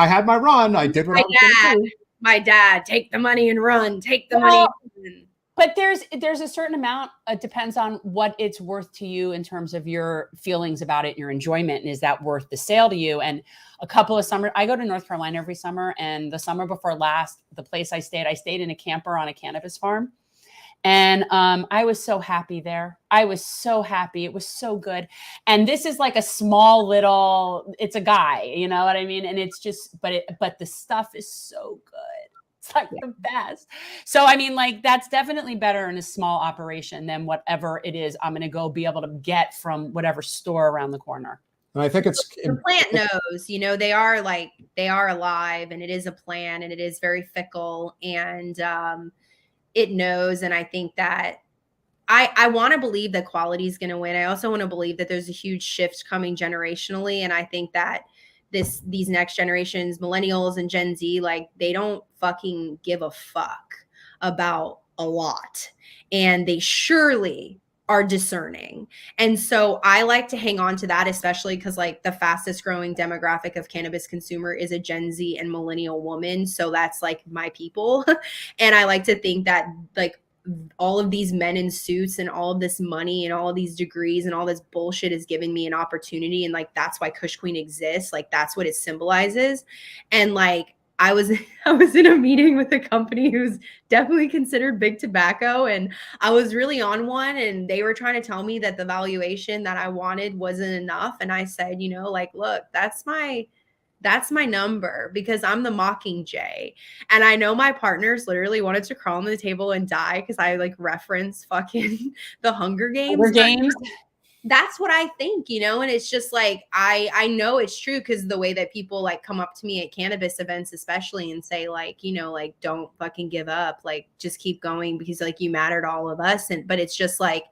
had my run. I did what I was going to do. My dad, take the money and run. Take the money. But there's a certain amount. It depends on what it's worth to you in terms of your feelings about it, your enjoyment, and is that worth the sale to you? And a couple of summers, I go to North Carolina every summer, and the summer before last, the place I stayed in a camper on a cannabis farm. And I was so happy there. I was so happy. It was so good. And this is like a small little, it's a guy, you know what I mean? And it's just, but the stuff is so good. It's like the best. So, I mean, like that's definitely better in a small operation than whatever it is I'm going to go be able to get from whatever store around the corner. And I think it's the plant knows, they are alive, and it is a plant, and it is very fickle, and it knows. And I think that I want to believe that quality is going to win. I also want to believe that there's a huge shift coming generationally. And I think that these next generations, millennials and Gen Z, like they don't fucking give a fuck about a lot. And they surely are discerning. And so I like to hang on to that, especially because like the fastest growing demographic of cannabis consumer is a Gen Z and millennial woman. So that's like my people. And I like to think that like all of these men in suits and all of this money and all of these degrees and all this bullshit is giving me an opportunity. And like, that's why Kush Queen exists. Like, that's what it symbolizes. And like, I was in a meeting with a company who's definitely considered big tobacco, and I was really on one, and they were trying to tell me that the valuation that I wanted wasn't enough. And I said, like, look, that's my number, because I'm the Mockingjay. And I know my partners literally wanted to crawl on the table and die because I like reference fucking the Hunger Games. that's what I think, you know, and it's just like, I know it's true because the way that people like come up to me at cannabis events, especially, and say like, you know, like, don't fucking give up, like, just keep going because like you matter to all of us. And, but it's just like,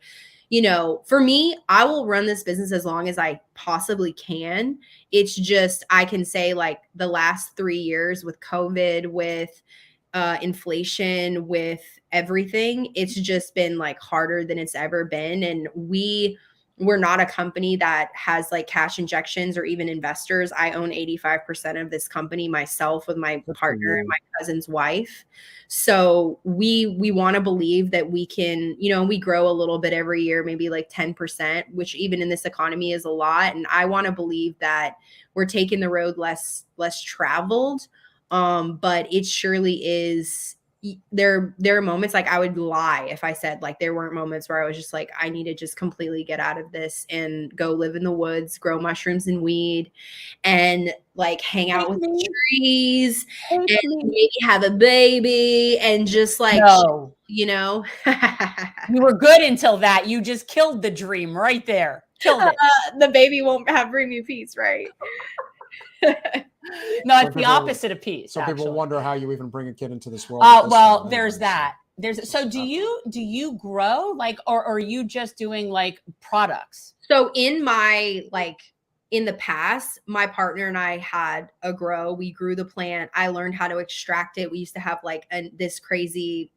you know, for me, I will run this business as long as I possibly can. It's just, I can say like the last 3 years with COVID, with inflation, with everything, it's just been like harder than it's ever been. And we're not a company that has like cash injections or even investors. I own 85% of this company myself with my partner and my cousin's wife. So we want to believe that we can, you know, we grow a little bit every year, maybe like 10%, which even in this economy is a lot. And I want to believe that we're taking the road less traveled. But it surely is. There are moments like I would lie if I said like there weren't moments where I was just like, I need to just completely get out of this and go live in the woods, grow mushrooms and weed, and like hang out with the trees and maybe have a baby and just like, No. you know. You were good until that. You just killed the dream right there. Killed it. The baby won't bring me peace, right? No, it's the opposite of peace. So people wonder how you even bring a kid into this world. Well, there's that. So do you grow like, or are you just doing like products? So in my in the past, my partner and I had a grow. We grew the plant. I learned how to extract it. We used to have like this crazy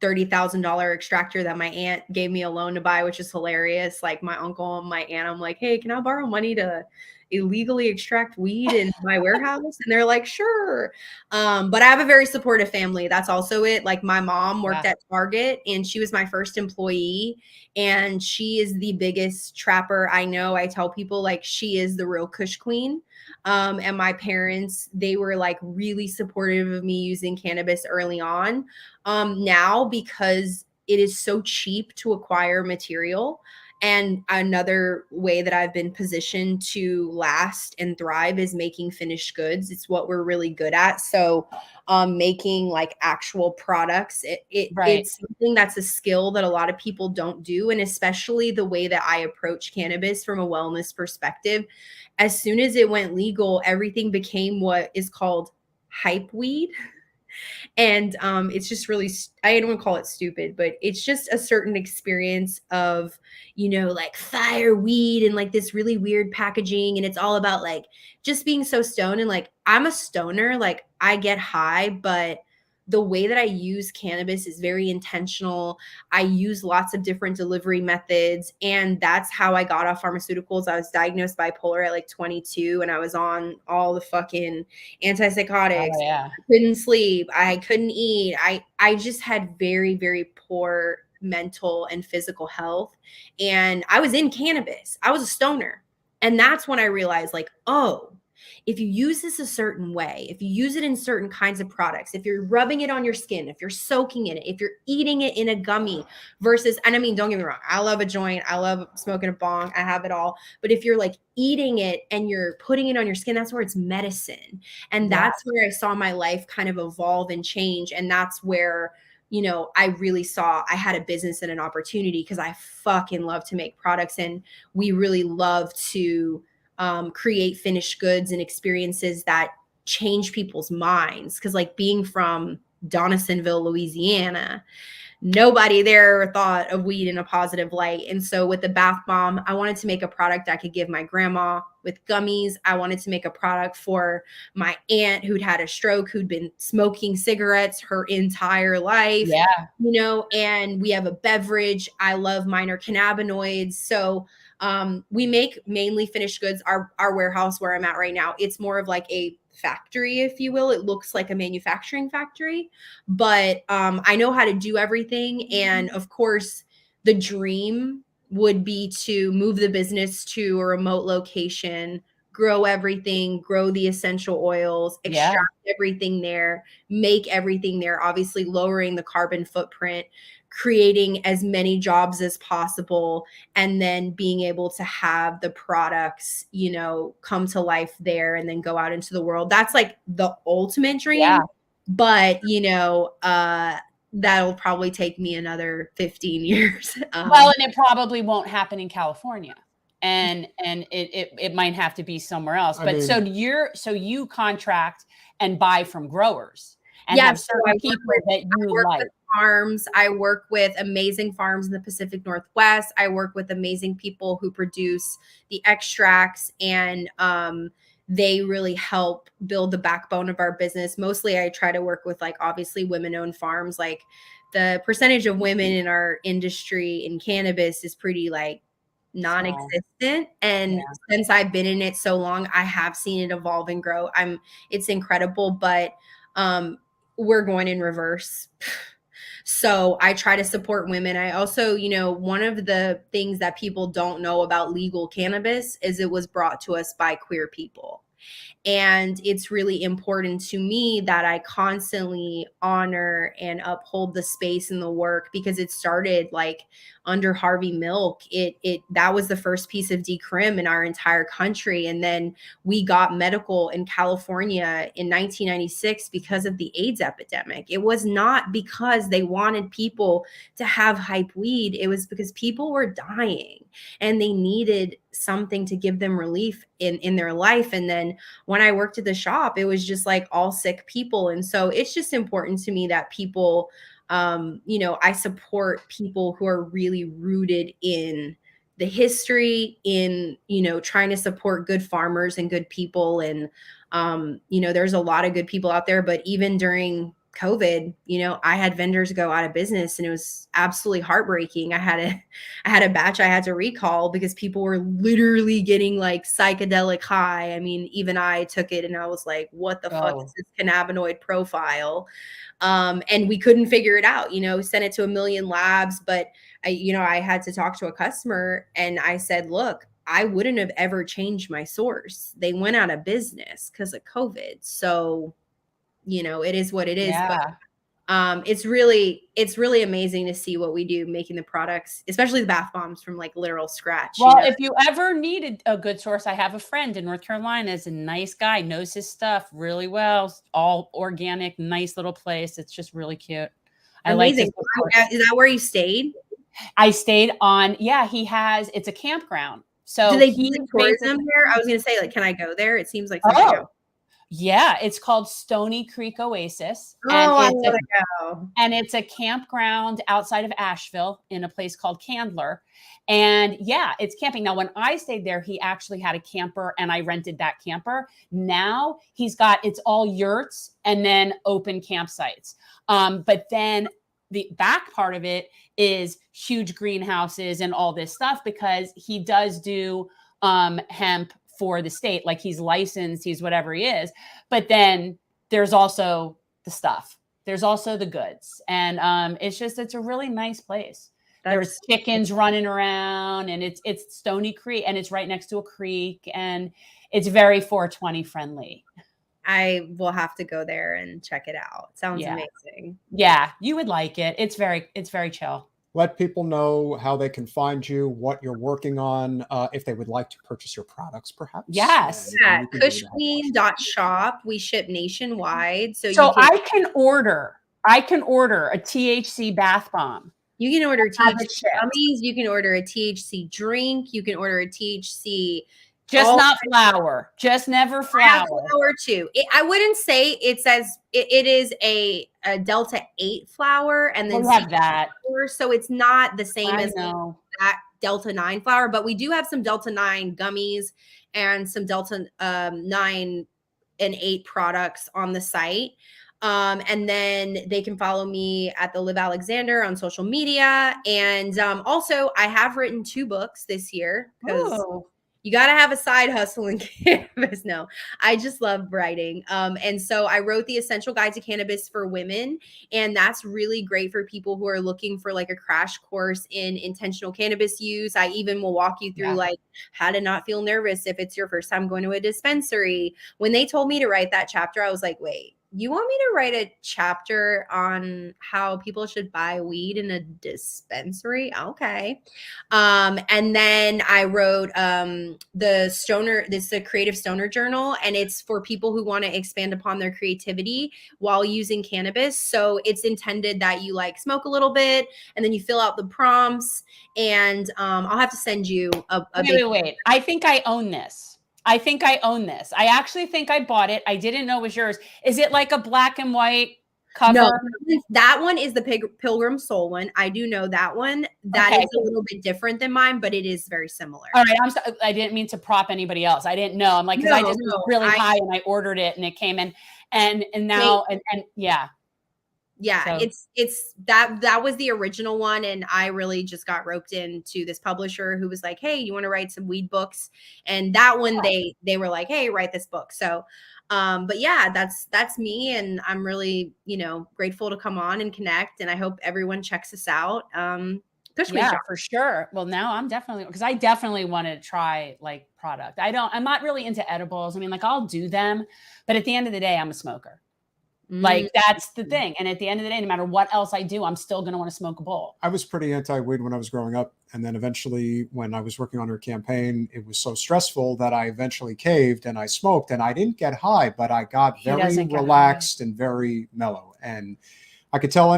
$30,000 extractor that my aunt gave me a loan to buy, which is hilarious. Like my uncle and my aunt, I'm like, hey, can I borrow money to illegally extract weed in my warehouse? And they're like, sure. But I have a very supportive family. That's also it. Like my mom worked at Target and she was my first employee, and she is the biggest trapper I know. I tell people like she is the real Kush queen. And my parents, they were like really supportive of me using cannabis early on. Now, because it is so cheap to acquire material, and another way that I've been positioned to last and thrive is making finished goods. It's what we're really good at. So making like actual products, it's something that's a skill that a lot of people don't do. And especially the way that I approach cannabis from a wellness perspective, as soon as it went legal, everything became what is called hype weed. And it's just really, I don't want to call it stupid, but it's just a certain experience of, you know, like fire weed and like this really weird packaging. And it's all about like just being so stoned. And like, I'm a stoner, like I get high, but the way that I use cannabis is very intentional. I use lots of different delivery methods, and that's how I got off pharmaceuticals. I was diagnosed bipolar at like 22, and I was on all the fucking antipsychotics. Oh, yeah. I couldn't sleep. I couldn't eat. I just had very, very poor mental and physical health. And I was in cannabis. I was a stoner. And that's when I realized like, oh, if you use this a certain way, if you use it in certain kinds of products, if you're rubbing it on your skin, if you're soaking in it, if you're eating it in a gummy versus, and I mean, don't get me wrong, I love a joint, I love smoking a bong, I have it all. But if you're like eating it and you're putting it on your skin, that's where it's medicine. And that's where I saw my life kind of evolve and change. And that's where, you know, I really saw I had a business and an opportunity, because I fucking love to make products, and we really love to create finished goods and experiences that change people's minds. Because like being from Donisonville, Louisiana, nobody there thought of weed in a positive light. And so with the bath bomb, I wanted to make a product I could give my grandma. With gummies, I wanted to make a product for my aunt who'd had a stroke, who'd been smoking cigarettes her entire life. Yeah. You know, and we have a beverage. I love minor cannabinoids. So we make mainly finished goods. Our warehouse where I'm at right now, it's more of like a factory, if you will. It looks like a manufacturing factory, but I know how to do everything. And of course, the dream would be to move the business to a remote location, grow everything, grow the essential oils, extract everything there, make everything there, obviously lowering the carbon footprint, creating as many jobs as possible, and then being able to have the products, you know, come to life there and then go out into the world. That's like the ultimate dream. Yeah. But, you know, that'll probably take me another 15 years. Well, and it probably won't happen in California. And it might have to be somewhere else. But so you contract and buy from growers and have certain people that you like. Farms. I work with amazing farms in the Pacific Northwest. I work with amazing people who produce the extracts, and they really help build the backbone of our business. Mostly I try to work with, like, obviously women-owned farms. Like, the percentage of women in our industry in cannabis is pretty, like, non-existent. And since I've been in it so long, I have seen it evolve and grow. It's incredible, but we're going in reverse. So I try to support women. I also, one of the things that people don't know about legal cannabis is it was brought to us by queer people. And it's really important to me that I constantly honor and uphold the space and the work, because it started like under Harvey Milk. That was the first piece of decrim in our entire country. And then we got medical in California in 1996 because of the AIDS epidemic. It was not because they wanted people to have hype weed. It was because people were dying and they needed something to give them relief in their life. And then when I worked at the shop, it was just like all sick people. And so it's just important to me that people, I support people who are really rooted in the history, in, trying to support good farmers and good people. And, there's a lot of good people out there, but even during COVID, I had vendors go out of business, and it was absolutely heartbreaking. I had a batch I had to recall because people were literally getting like psychedelic high. I mean, even I took it and I was like, what the fuck is this cannabinoid profile? And we couldn't figure it out, sent it to a million labs. But I had to talk to a customer and I said, look, I wouldn't have ever changed my source. They went out of business because of COVID. So it is what it is. Yeah. But it's really amazing to see what we do making the products, especially the bath bombs, from like literal scratch. Well, if you ever needed a good source, I have a friend in North Carolina, is a nice guy, knows his stuff really well, all organic, nice little place. It's just really cute. Amazing. Is that where you stayed? I stayed on, it's a campground. So do they do tourism there? I was going to say, like, can I go there? It seems like yeah, it's called Stony Creek Oasis. And it's a campground outside of Asheville in a place called Candler. And yeah, it's camping. Now, when I stayed there, he actually had a camper and I rented that camper. Now it's all yurts and then open campsites. But then the back part of it is huge greenhouses and all this stuff, because he does do hemp for the state. Like, he's licensed, he's whatever he is. But then there's also the stuff. There's also the goods. And it's a really nice place. There's chickens running around, and it's Stony Creek, and it's right next to a creek, and it's very 420 friendly. I will have to go there and check it out. Sounds amazing. Yeah, you would like it. It's very chill. Let people know how they can find you, what you're working on, if they would like to purchase your products, perhaps. Yes. Yeah, kushqueen.shop. We ship nationwide. So I can order a THC bath bomb. You can order THC gummies. You can order a THC drink. You can order a THC. Just not flour. Just never flour. Flour too. I wouldn't say it says it is a Delta 8 flour, and then we have that. Flour, so it's not the same as that Delta 9 flour, but we do have some Delta 9 gummies and some Delta 9 and 8 products on the site. And then they can follow me at the Olivia Alexander on social media. And also, I have written 2 books this year, because you got to have a side hustle in cannabis. No, I just love writing. And so I wrote The Essential Guide to Cannabis for Women. And that's really great for people who are looking for like a crash course in intentional cannabis use. I even will walk you through like how to not feel nervous if it's your first time going to a dispensary. When they told me to write that chapter, I was like, wait, you want me to write a chapter on how people should buy weed in a dispensary? Okay. And then I wrote the Creative Stoner Journal, and it's for people who want to expand upon their creativity while using cannabis. So it's intended that you like smoke a little bit and then you fill out the prompts, and I'll have to send you a wait. I think I own this. I actually think I bought it. I didn't know it was yours. Is it like a black and white cover? No, that one is the Pilgrim Soul one. I do know that one. That is a little bit different than mine, but it is very similar. All right. I didn't mean to prop anybody else. I didn't know. I'm like, because I just was really high and I ordered it and it came in, and now and yeah. Yeah, so. It's that was the original one, and I really just got roped into this publisher who was like, "Hey, you want to write some weed books?" And that one they were like, "Hey, write this book." So, but yeah, that's me, and I'm really grateful to come on and connect, and I hope everyone checks us out. Kush Queen for sure. Well, now I'm definitely, because I definitely want to try like product. I'm not really into edibles. I mean, like I'll do them, but at the end of the day, I'm a smoker. Like that's the thing. And at the end of the day, no matter what else I do, I'm still going to want to smoke a bowl. I was pretty anti-weed when I was growing up. And then eventually when I was working on her campaign, it was so stressful that I eventually caved and I smoked, and I didn't get high, but I got very relaxed and very mellow. And I could tell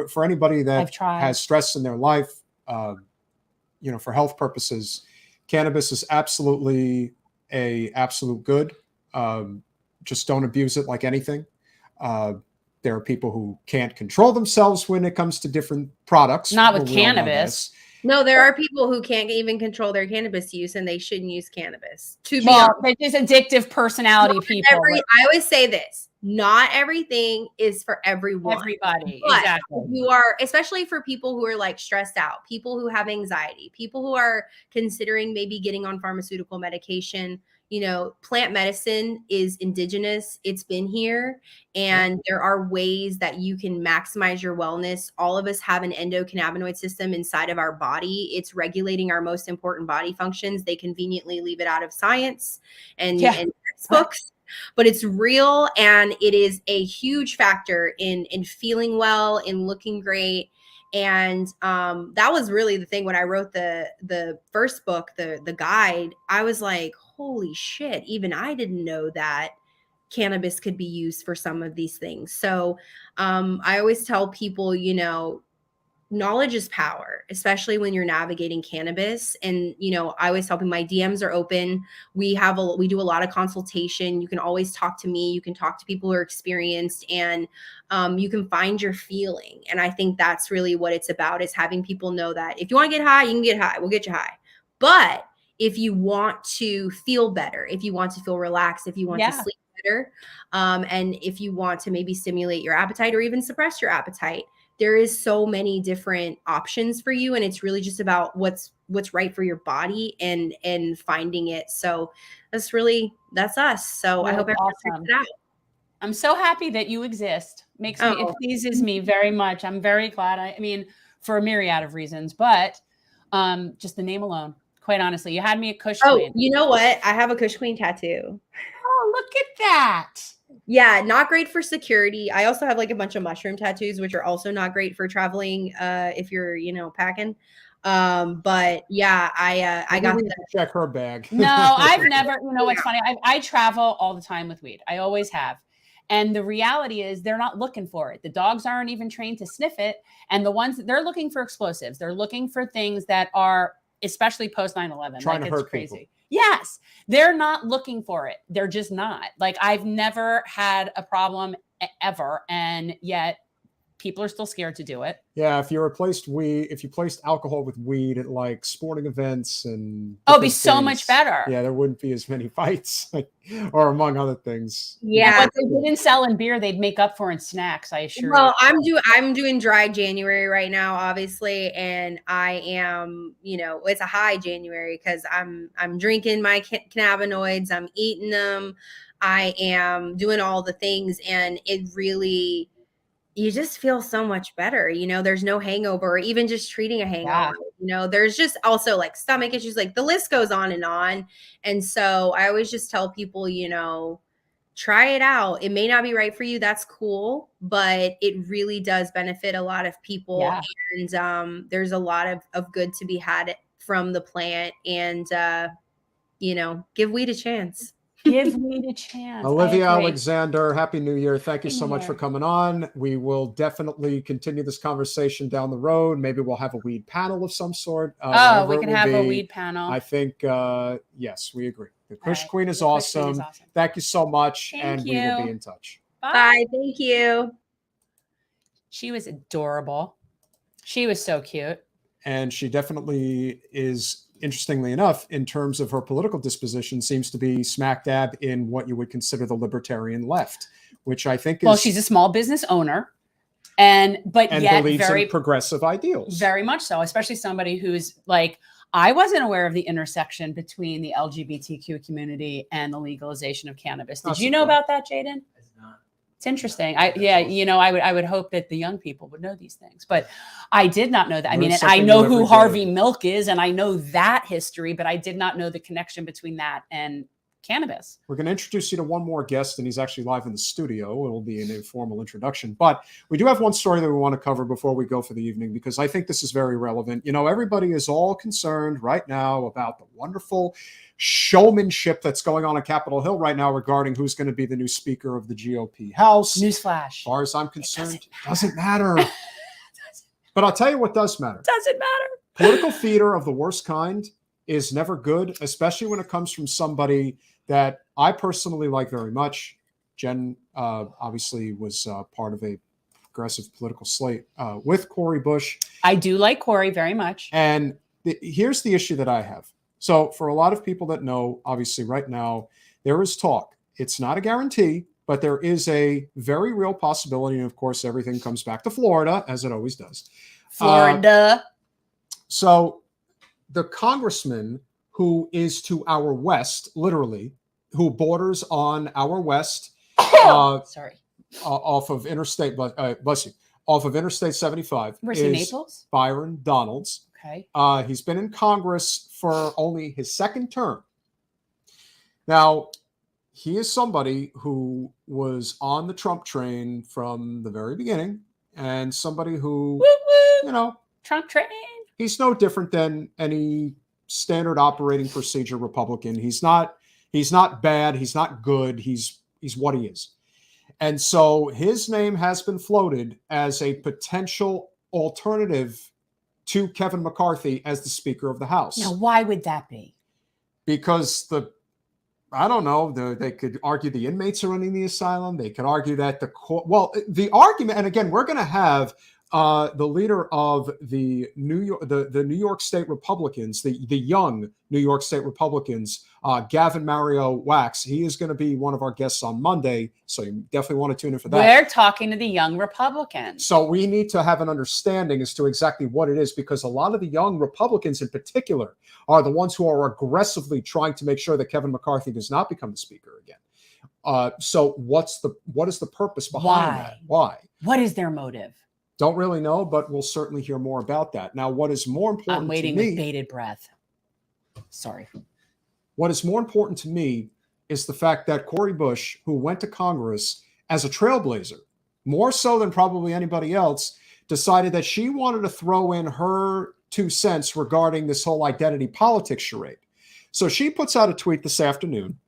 for anybody that has stress in their life, for health purposes, cannabis is absolutely a absolute good. Just don't abuse it like anything. There are people who can't control themselves when it comes to different products. Not with cannabis. No, there are people who can't even control their cannabis use, and they shouldn't use cannabis. They're just addictive personality people. I always say this: not everything is for everyone. Everybody, but exactly. You are, especially for people who are like stressed out, people who have anxiety, people who are considering maybe getting on pharmaceutical medication. Plant medicine is indigenous. It's been here, and there are ways that you can maximize your wellness. All of us have an endocannabinoid system inside of our body. It's regulating our most important body functions. They conveniently leave it out of science and textbooks, but it's real, and it is a huge factor in feeling well, in looking great. And that was really the thing when I wrote the first book, the guide. I was like, holy shit, even I didn't know that cannabis could be used for some of these things. So I always tell people, knowledge is power, especially when you're navigating cannabis. And, I always tell people my DMs are open. We do a lot of consultation. You can always talk to me. You can talk to people who are experienced, and you can find your feeling. And I think that's really what it's about, is having people know that if you want to get high, you can get high. We'll get you high. But if you want to feel better, if you want to feel relaxed, if you want to sleep better, and if you want to maybe stimulate your appetite or even suppress your appetite, there is so many different options for you. And it's really just about what's right for your body and finding it. So that's us. So I hope everyone checks it out. I'm so happy that you exist. It pleases me very much. I'm very glad. I mean, for a myriad of reasons, but just the name alone, quite honestly, you had me at Kush Queen. You know what? I have a Kush Queen tattoo. Oh, look at that. Yeah, not great for security. I also have like a bunch of mushroom tattoos, which are also not great for traveling if you're, packing. But yeah, I got to check her bag. No, I've never, what's funny? I travel all the time with weed. I always have. And the reality is they're not looking for it. The dogs aren't even trained to sniff it. And the ones they're looking for explosives. They're looking for things that are, especially post 9/11. Trying to hurt crazy. People. Yes, they're not looking for it. They're just not. Like I've never had a problem ever, and yet people are still scared to do it. Yeah, if you placed alcohol with weed at like sporting events and it'd be so much better. Yeah, there wouldn't be as many fights, or among other things. Yeah, what they didn't sell in beer, they'd make up for in snacks. I assure you. Well, I'm doing dry January right now, obviously, and I am, it's a high January because I'm drinking my cannabinoids, I'm eating them, I am doing all the things, and it really. You just feel so much better. There's no hangover, or even just treating a hangover. There's just also like stomach issues, like the list goes on. And so I always just tell people, try it out. It may not be right for you. That's cool, but it really does benefit a lot of people. Yeah. And there's a lot of good to be had from the plant. And, give weed a chance. Give weed a chance. Olivia Alexander, Happy New Year. Thank you so much for Year. coming on. We will definitely continue this conversation down the road. Maybe we'll have a weed panel of some sort. We can have a weed panel. I think, yes, we agree. The Kush Queen is awesome. Thank you so much. We will be in touch. Bye. Thank you. She was adorable. She was so cute. And she definitely is, interestingly enough, in terms of her political disposition, seems to be smack dab in what you would consider the libertarian left, which I think is... Well, she's a small business owner, but yet believes very in progressive ideals. Very much so, especially somebody who's like, I wasn't aware of the intersection between the LGBTQ community and the legalization of cannabis. Did you know about that, Jaden? It's interesting. I would hope that the young people would know these things, but I did not know that. I mean, and I know who Harvey Milk is, and I know that history, but I did not know the connection between that and cannabis. We're going to introduce you to one more guest, and he's actually live in the studio. It'll be an informal introduction, but we do have one story that we want to cover before we go for the evening, because I think this is very relevant. Everybody is all concerned right now about the wonderful showmanship that's going on Capitol Hill right now regarding who's going to be the new Speaker of the GOP House. Newsflash. As far as I'm concerned, it doesn't matter. But I'll tell you what does matter. Doesn't matter. Political theater of the worst kind is never good, especially when it comes from somebody that I personally like very much. Jen obviously was part of a progressive political slate with Cori Bush. I do like Cori very much. And here's the issue that I have. So for a lot of people that know, obviously right now, there is talk. It's not a guarantee, but there is a very real possibility. And of course, everything comes back to Florida, as it always does. Florida. So the congressman who is to our west, literally, who borders on our west, off of Interstate, off of Interstate 75, Where's he, Naples? Byron Donalds. Okay. He's been in Congress for only his second term. Now, he is somebody who was on the Trump train from the very beginning, and somebody who, Trump train. He's no different than any standard operating procedure Republican. He's not bad. He's not good. He's what he is. And so his name has been floated as a potential alternative to Kevin McCarthy as the Speaker of the House. Now, why would that be? Because they could argue the inmates are running the asylum. They could argue that the argument, and again, we're going to have the leader of the New York State Republicans, the young New York State Republicans, Gavin Mario Wax. He is going to be one of our guests on Monday, so you definitely want to tune in for that. We're talking to the young Republicans. So we need to have an understanding as to exactly what it is, because a lot of the young Republicans in particular are the ones who are aggressively trying to make sure that Kevin McCarthy does not become the Speaker again. So what is the purpose behind that? Why? What is their motive? Don't really know, but we'll certainly hear more about that. Now, what is more important I'm waiting to me, with bated breath. Sorry. What is more important to me is the fact that Cori Bush, who went to Congress as a trailblazer, more so than probably anybody else, decided that she wanted to throw in her 2 cents regarding this whole identity politics charade. So she puts out a tweet this afternoon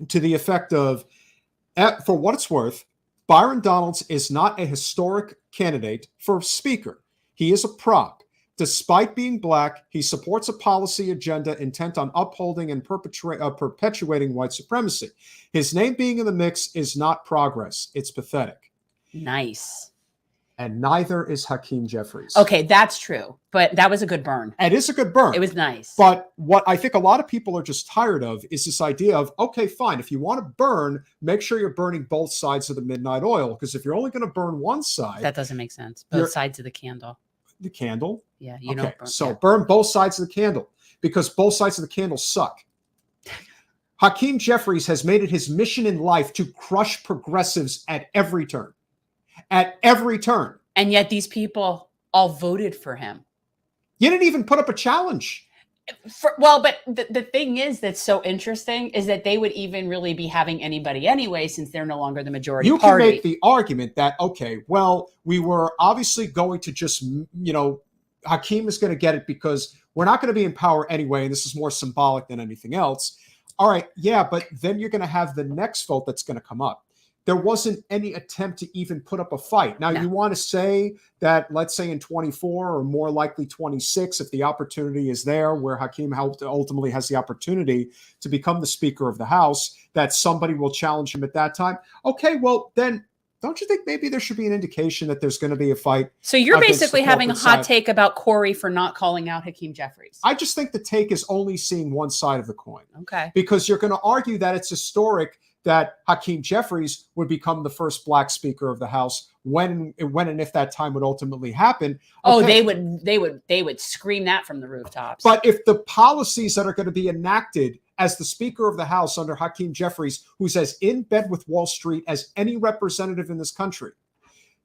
to the effect of, for what it's worth, Byron Donalds is not a historic candidate for Speaker. He is a prop. Despite being black, he supports a policy agenda intent on upholding and perpetuating white supremacy. His name being in the mix is not progress. It's pathetic. Nice. And neither is Hakeem Jeffries. Okay, that's true. But that was a good burn. It is a good burn. It was nice. But what I think a lot of people are just tired of is this idea of, okay, fine, if you want to burn, make sure you're burning both sides of the midnight oil. Because if you're only going to burn one side. That doesn't make sense. Both sides of the candle. The candle? Yeah, you don't burn. So burn both sides of the candle, because both sides of the candle suck. Hakeem Jeffries has made it his mission in life to crush progressives at every turn. At every turn. And yet these people all voted for him. You didn't even put up a challenge. But the thing is that's so interesting is that they would even really be having anybody anyway, since they're no longer the majority party. You can make the argument that, okay, well, we were obviously going to just, Hakeem is going to get it because we're not going to be in power anyway, and this is more symbolic than anything else. All right, yeah, but then you're going to have the next vote that's going to come up. There wasn't any attempt to even put up a fight. Now, you want to say that, let's say in 24 or more likely 26, if the opportunity is there where Hakeem ultimately has the opportunity to become the Speaker of the House, that somebody will challenge him at that time. Okay, well, then don't you think maybe there should be an indication that there's going to be a fight? So you're basically having a hot take about Corey for not calling out Hakeem Jeffries. I just think the take is only seeing one side of the coin. Okay. Because you're going to argue that it's historic that Hakeem Jeffries would become the first Black Speaker of the House when and if that time would ultimately happen. Okay. Oh, they would scream that from the rooftops. But if the policies that are going to be enacted as the Speaker of the House under Hakeem Jeffries, who's as in bed with Wall Street as any representative in this country,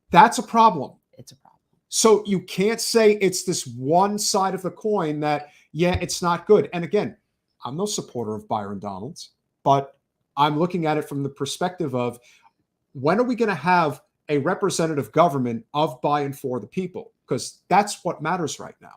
that's a problem. It's a problem. So you can't say it's this one side of the coin that, yeah, it's not good. And again, I'm no supporter of Byron Donalds, but I'm looking at it from the perspective of when are we going to have a representative government of, by, and for the people? Because that's what matters right now.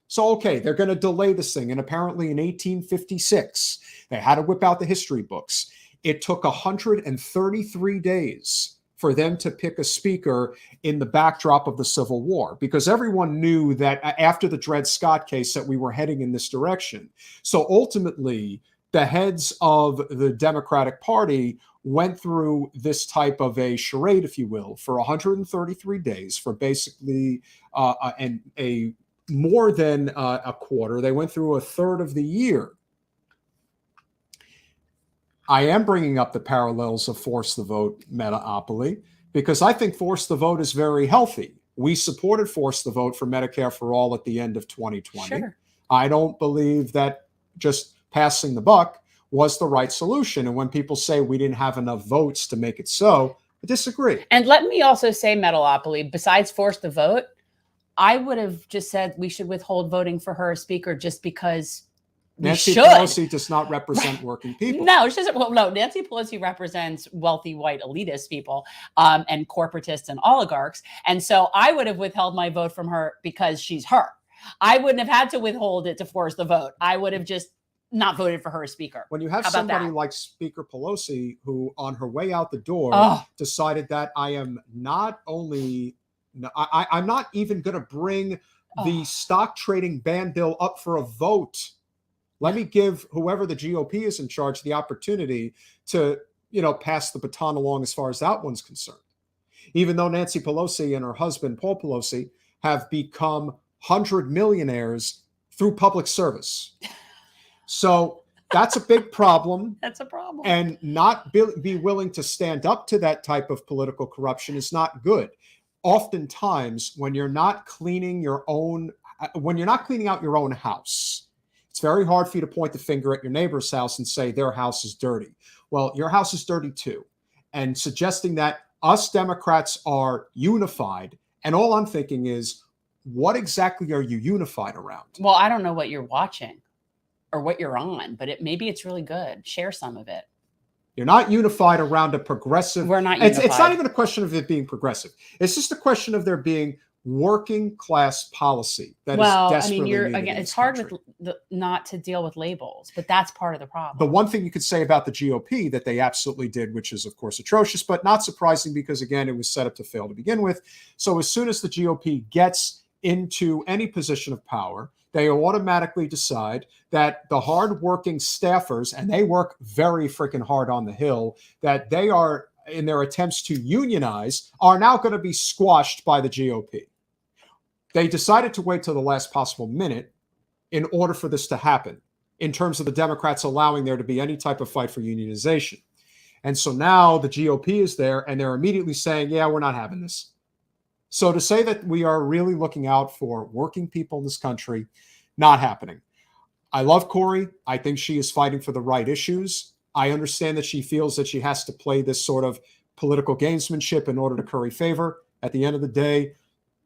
So, okay, they're going to delay this thing. And apparently in 1856, they had to whip out the history books. It took 133 days for them to pick a speaker in the backdrop of the Civil War, because everyone knew that after the Dred Scott case that we were heading in this direction. So ultimately, the heads of the Democratic Party went through this type of a charade, if you will, for 133 days, for basically a more than a quarter. They went through a third of the year. I am bringing up the parallels of force the vote metaopoly because I think force the vote is very healthy. We supported force the vote for Medicare for all at the end of 2020. Sure. I don't believe that just passing the buck was the right solution. And when people say we didn't have enough votes to make it so, I disagree. And let me also say, Metalopoly, besides force the vote, I would have just said we should withhold voting for her as speaker just because Nancy Pelosi does not represent working people. No, she doesn't. Well, no, Nancy Pelosi represents wealthy white elitist people and corporatists and oligarchs. And so I would have withheld my vote from her because she's her. I wouldn't have had to withhold it to force the vote. I would have just not voted for her as speaker. When you have somebody like Speaker Pelosi, who on her way out the door decided that I am not only, I'm not even going to bring the stock trading ban bill up for a vote. Let me give whoever the GOP is in charge the opportunity to, pass the baton along as far as that one's concerned. Even though Nancy Pelosi and her husband, Paul Pelosi, have become 100 millionaires through public service. So that's a big problem. That's a problem. And not be willing to stand up to that type of political corruption is not good. Oftentimes, when you're not cleaning out your own house, it's very hard for you to point the finger at your neighbor's house and say their house is dirty. Well, your house is dirty too. And suggesting that us Democrats are unified, and all I'm thinking is, what exactly are you unified around? Well, I don't know what you're watching or what you're on, but maybe it's really good. Share some of it. You're not unified around a progressive. We're not unified. It's not even a question of it being progressive. It's just a question of there being working class policy that is desperately needed. It's hard not to deal with labels, but that's part of the problem. The one thing you could say about the GOP that they absolutely did, which is of course atrocious, but not surprising because again, it was set up to fail to begin with. So as soon as the GOP gets into any position of power, they automatically decide that the hardworking staffers, and they work very freaking hard on the Hill, that they are, in their attempts to unionize, are now going to be squashed by the GOP. They decided to wait till the last possible minute in order for this to happen, in terms of the Democrats allowing there to be any type of fight for unionization. And so now the GOP is there, and they're immediately saying, yeah, we're not having this. So to say that we are really looking out for working people in this country, not happening. I love Corey. I think she is fighting for the right issues. I understand that she feels that she has to play this sort of political gamesmanship in order to curry favor. At the end of the day,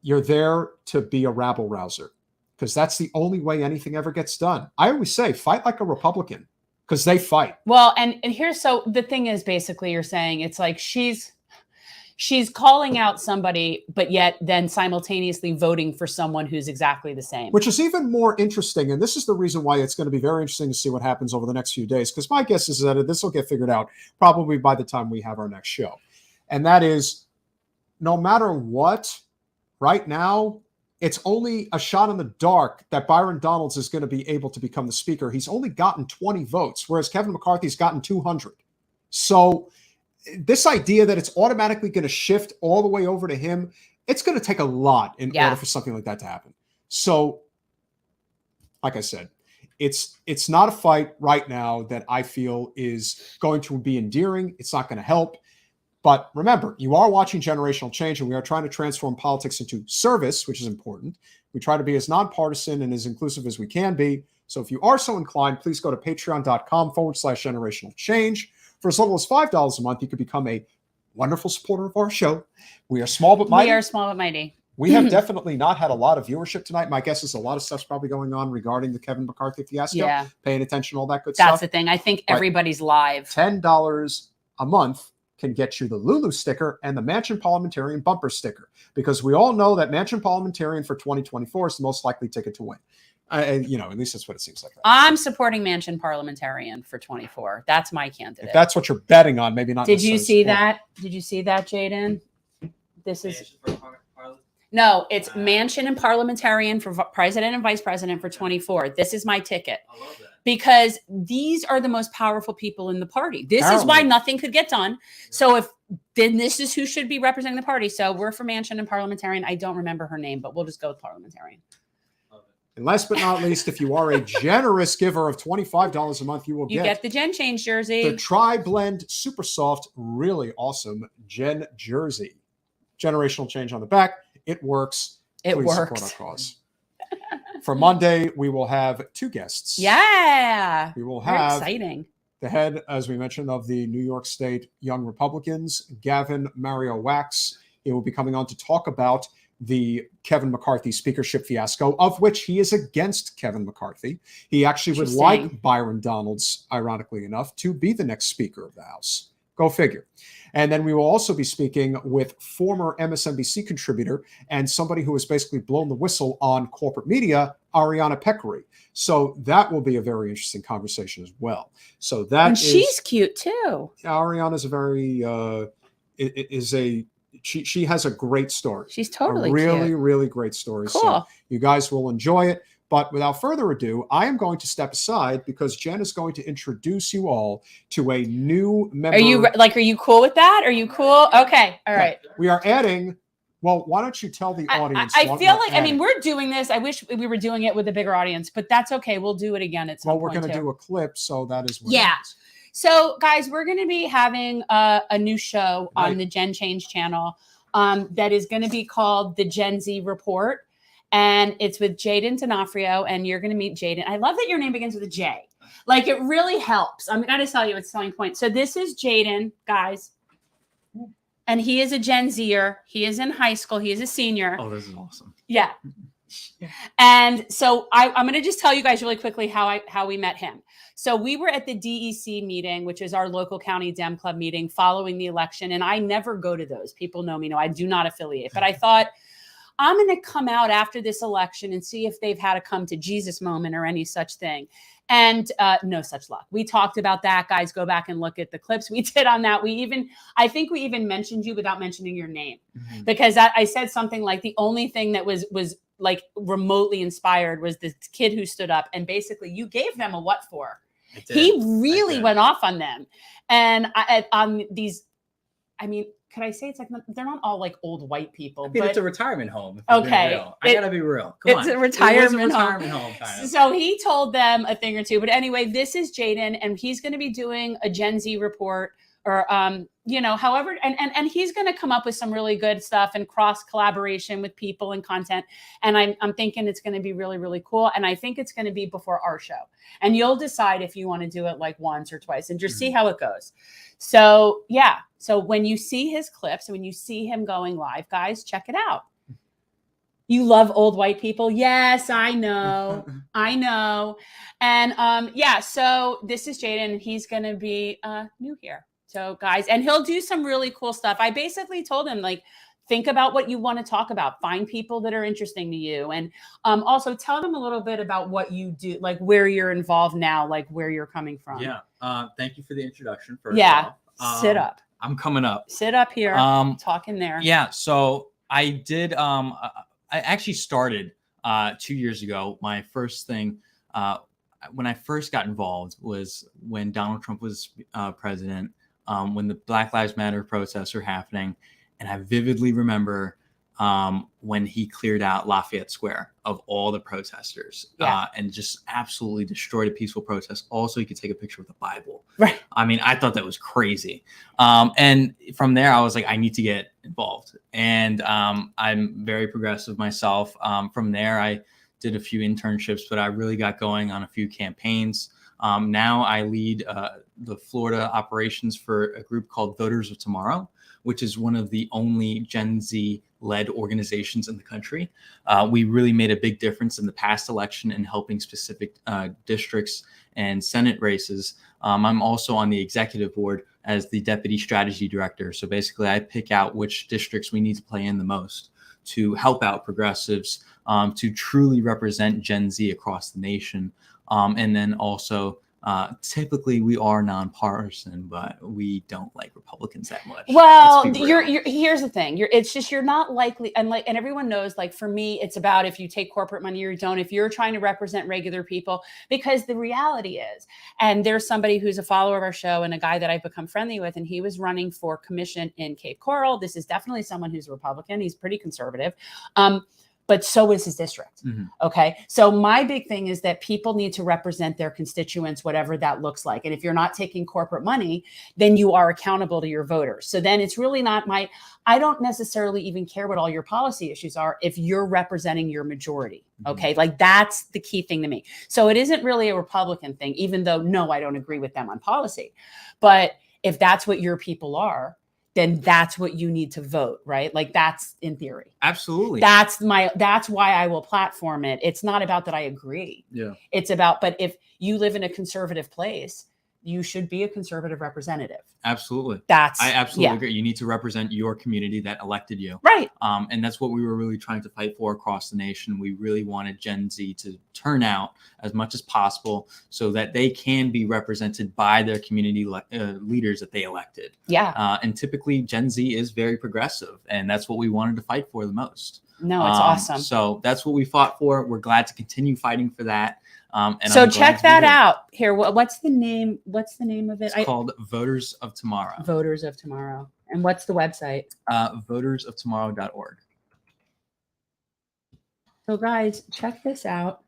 you're there to be a rabble rouser. because that's the only way anything ever gets done. I always say, fight like a Republican, because they fight. Well, and here's, so the thing is, basically you're saying it's like she's calling out somebody, but yet then simultaneously voting for someone who's exactly the same. Which is even more interesting. And this is the reason why it's going to be very interesting to see what happens over the next few days, because my guess is that this will get figured out probably by the time we have our next show. And that is, no matter what, right now, it's only a shot in the dark that Byron Donalds is going to be able to become the speaker. He's only gotten 20 votes, whereas Kevin McCarthy's gotten 200. So this idea that it's automatically going to shift all the way over to him, it's going to take a lot in order for something like that to happen. So, like I said, it's not a fight right now that I feel is going to be endearing. It's not going to help. But remember, you are watching Generational Change, and we are trying to transform politics into service, which is important. We try to be as nonpartisan and as inclusive as we can be. So if you are so inclined, please go to patreon.com/generational change. For as little as $5 a month, you could become a wonderful supporter of our show. We are small but mighty. We are small but mighty. We have definitely not had a lot of viewership tonight. My guess is a lot of stuff's probably going on regarding the Kevin McCarthy fiasco. Yeah. Paying attention to all that good stuff. That's the thing. I think everybody's live. $10 a month can get you the Lulu sticker and the Mansion Parliamentarian bumper sticker, because we all know that Mansion Parliamentarian for 2024 is the most likely ticket to win. At least that's what it seems like. I'm supporting Mansion Parliamentarian for 24. That's my candidate. If that's what you're betting on, maybe not. Did you see that? Did you see that, Jaden? This is no, it's Mansion and Parliamentarian for President and Vice President for 24. This is my ticket. I love that. Because these are the most powerful people in the party. This is why nothing could get done. So then this is who should be representing the party. So we're for Mansion and Parliamentarian. I don't remember her name, but we'll just go with Parliamentarian. And last but not least, if you are a generous giver of $25 a month, you get the Gen Change jersey. The Tri-Blend Super Soft, really awesome Gen jersey. Generational Change on the back. It works. It Please works. Support our cause. For Monday, we will have two guests. Yeah. We will Very have exciting. The head, as we mentioned, of the New York State Young Republicans, Gavin Mario Wax. He will be coming on to talk about the Kevin McCarthy speakership fiasco, of which he is against Kevin McCarthy. He actually would like Byron Donalds, ironically enough, to be the next Speaker of the House. Go figure. And then we will also be speaking with former MSNBC contributor and somebody who has basically blown the whistle on corporate media, Ariana Peccary. So that will be a very interesting conversation as well. So that she's cute too. Ariana's a very she has a great story. She's totally really, cute. really great story. Cool. So you guys will enjoy it. But without further ado, I am going to step aside because Jen is going to introduce you all to a new member. Are you cool with that? Are you cool? Okay. All right. We are adding. Well, why don't you tell the audience? I feel like, we're doing this. I wish we were doing it with a bigger audience, but that's okay. We'll do it again at some point. Well, we're going to do a clip. So that is what it is. So guys, we're going to be having a new show on the Gen Change channel that is going to be called the Gen Z Report. And it's with Jaden D'Onofrio, and you're going to meet Jaden. I love that your name begins with a J. Like, it really helps. I'm going to tell you it's selling point. So this is Jaden, guys. And he is a Gen Zer. He is in high school. He is a senior. Oh, this is awesome. Yeah. And so I'm going to just tell you guys really quickly how we met him. So we were at the DEC meeting, which is our local county Dem Club meeting following the election. And I never go to those. People know me. No, I do not affiliate. But I thought, I'm going to come out after this election and see if they've had a come to Jesus moment or any such thing. And no such luck. We talked about that, guys. Go back and look at the clips we did on that. I think we even mentioned you without mentioning your name, because I said something like the only thing that was like remotely inspired was this kid who stood up, and basically you gave them a what for. He really went off on them. And on these, could I say it's like they're not all like old white people? But it's a retirement home. Okay, I gotta be real. It's a retirement home. Kind of. So he told them a thing or two. But anyway, this is Jaden, and he's going to be doing a Gen Z report, or however, and he's going to come up with some really good stuff and cross collaboration with people and content. And I'm thinking it's going to be really, really cool. And I think it's going to be before our show. And you'll decide if you want to do it like once or twice and just see how it goes. So yeah. So when you see his clips, when you see him going live, guys, check it out. You love old white people. Yes, I know. I know. And yeah, so this is Jaden, and he's going to be new here. So guys, and he'll do some really cool stuff. I basically told him, like, think about what you want to talk about. Find people that are interesting to you. And also tell them a little bit about what you do, like where you're involved now, like where you're coming from. Yeah. Thank you for the introduction first. Yeah. Off. Sit up. I'm coming up. Sit up here. Talk in there. Yeah. So I did, I actually started 2 years ago. My first thing, when I first got involved was when Donald Trump was president, when the Black Lives Matter protests were happening. And I vividly remember when he cleared out Lafayette Square of all the protesters and just absolutely destroyed a peaceful protest. Also, you could take a picture with a Bible. Right. I mean, I thought that was crazy. And from there, I was like, I need to get involved. And I'm very progressive myself. From there, I did a few internships, but I really got going on a few campaigns. Now I lead the Florida operations for a group called Voters of Tomorrow, which is one of the only Gen Z-led organizations in the country. We really made a big difference in the past election in helping specific districts and Senate races. I'm also on the executive board as the deputy strategy director. So basically, I pick out which districts we need to play in the most to help out progressives, to truly represent Gen Z across the nation. And then also, typically we are nonpartisan, but we don't like Republicans that much. Well, you're here's the thing. It's just, you're not likely, and everyone knows, like, for me, it's about if you take corporate money or you don't, if you're trying to represent regular people, because the reality is, and there's somebody who's a follower of our show and a guy that I've become friendly with, and he was running for commission in Cape Coral. This is definitely someone who's a Republican. He's pretty conservative. But so is his district. Mm-hmm. Okay. So my big thing is that people need to represent their constituents, whatever that looks like. And if you're not taking corporate money, then you are accountable to your voters. So then it's really not I don't necessarily even care what all your policy issues are if you're representing your majority. Okay. Mm-hmm. Like, that's the key thing to me. So it isn't really a Republican thing, even though, no, I don't agree with them on policy. But if that's what your people are, then that's what you need to vote, right? Like, that's in theory. Absolutely. That's why I will platform it. It's not about that I agree. Yeah. It's about, but if you live in a conservative place, you should be a conservative representative. Absolutely. I absolutely agree. You need to represent your community that elected you. Right. And that's what we were really trying to fight for across the nation. We really wanted Gen Z to turn out as much as possible so that they can be represented by their community leaders that they elected. Yeah. And typically Gen Z is very progressive, and that's what we wanted to fight for the most. No, it's awesome. So that's what we fought for. We're glad to continue fighting for that. And so check that out here. What's the name? What's the name of it? It's called Voters of Tomorrow. Voters of Tomorrow. And what's the website? Votersoftomorrow.org. So guys, check this out.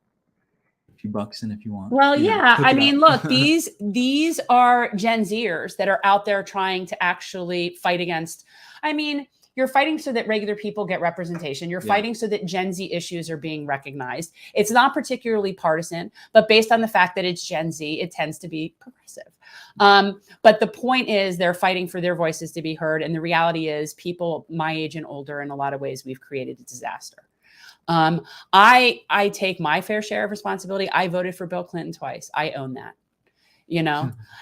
A few bucks in if you want. Well, yeah. I mean, look, these are Gen Zers that are out there trying to actually fight against. I mean, you're fighting so that regular people get representation. You're fighting so that Gen Z issues are being recognized. It's not particularly partisan, but based on the fact that it's Gen Z, it tends to be progressive. But the point is, they're fighting for their voices to be heard. And the reality is, people my age and older, in a lot of ways, we've created a disaster. I take my fair share of responsibility. I voted for Bill Clinton twice. I own that.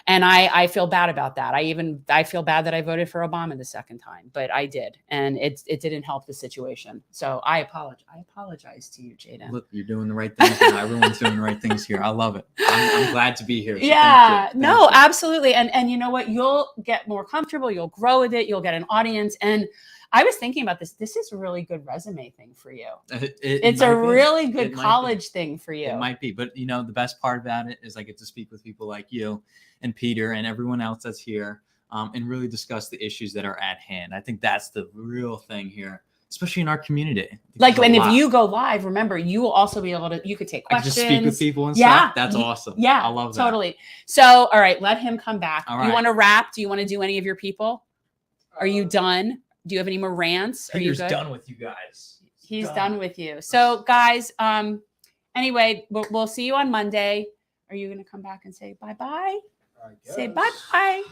And I feel bad about that. I feel bad that I voted for Obama the second time, but I did. And it didn't help the situation. So I apologize to you, Jaden. Look, you're doing the right things. Everyone's doing the right things here. I love it. I'm glad to be here. So yeah, no, absolutely. And you know what? You'll get more comfortable. You'll grow with it. You'll get an audience. And I was thinking about this. This is a really good resume thing for you. It's a really good college thing for you. It might be. But, the best part about it is I get to speak with people like you and Peter and everyone else that's here and really discuss the issues that are at hand. I think that's the real thing here, especially in our community. Like, and if you go live, remember, you will also be able to, you could take questions. I just speak with people and stuff. That's awesome. Yeah. I love that. Totally. So, all right, let him come back. All right. You want to wrap? Do you want to do any of your people? Are you done? Do you have any more rants? Peter's done with you guys. He's done with you. So guys, anyway, we'll see you on Monday. Are you going to come back and say bye-bye? Say bye-bye.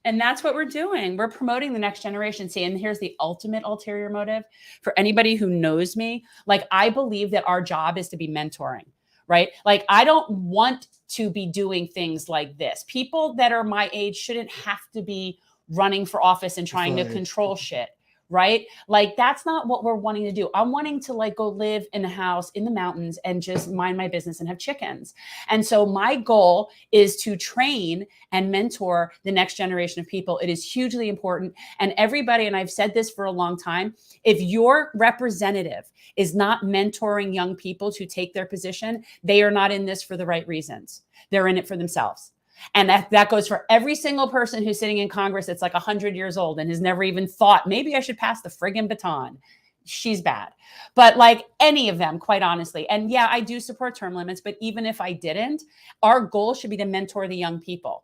And that's what we're doing. We're promoting the next generation. See, and here's the ultimate ulterior motive for anybody who knows me. Like, I believe that our job is to be mentoring, right? Like, I don't want to be doing things like this. People that are my age shouldn't have to be running for office and trying to control shit. Right? Like, that's not what we're wanting to do. I'm wanting to like go live in a house in the mountains and just mind my business and have chickens. And so my goal is to train and mentor the next generation of people. It is hugely important. And everybody, and I've said this for a long time, if your representative is not mentoring young people to take their position, they are not in this for the right reasons. They're in it for themselves. And that goes for every single person who's sitting in Congress that's like 100 years old and has never even thought, maybe I should pass the friggin' baton. She's bad. But like any of them, quite honestly. And yeah, I do support term limits, but even if I didn't, our goal should be to mentor the young people.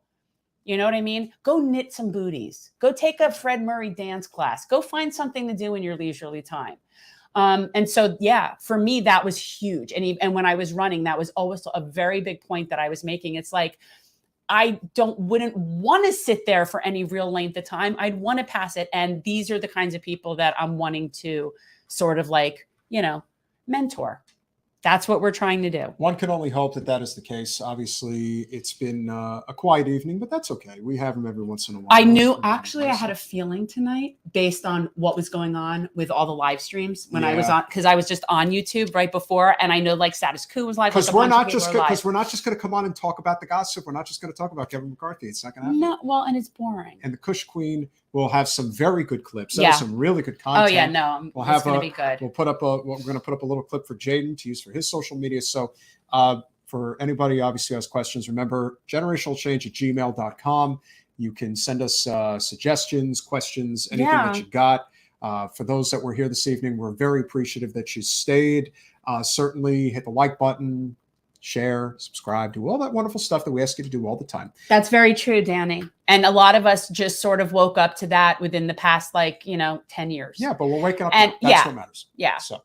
You know what I mean? Go knit some booties. Go take a Fred Murray dance class. Go find something to do in your leisurely time. And so, yeah, for me, that was huge. And when I was running, that was always a very big point that I was making. It's like, I wouldn't want to sit there for any real length of time. I'd want to pass it. And these are the kinds of people that I'm wanting to sort of like, you know, mentor. That's what we're trying to do. One can only hope that that is the case. Obviously, it's been a quiet evening, but that's okay. We have them every once in a while. I knew, actually, I had a feeling tonight based on what was going on with all the live streams when I was on, because I was just on YouTube right before, and I know like Status Quo was live. Because we're not just going to come on and talk about the gossip. We're not just going to talk about Kevin McCarthy. It's not going to happen. No, well, and it's boring. And the Kush Queen will have some very good clips. Yeah, some really good content. Oh yeah, no, it's going to be good. We're going to put up a little clip for Jaden to use for his social media. So for anybody obviously who has questions, remember generationalchange@gmail.com. You can send us suggestions, questions, anything that you got. For those that were here this evening, we're very appreciative that you stayed. Certainly hit the like button, share, subscribe, do all that wonderful stuff that we ask you to do all the time. That's very true, Danny. And a lot of us just sort of woke up to that within the past, 10 years. Yeah, but we're waking up. And that's what matters. Yeah. So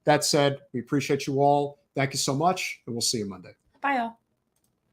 that said, we appreciate you all. Thank you so much, and we'll see you Monday. Bye, all.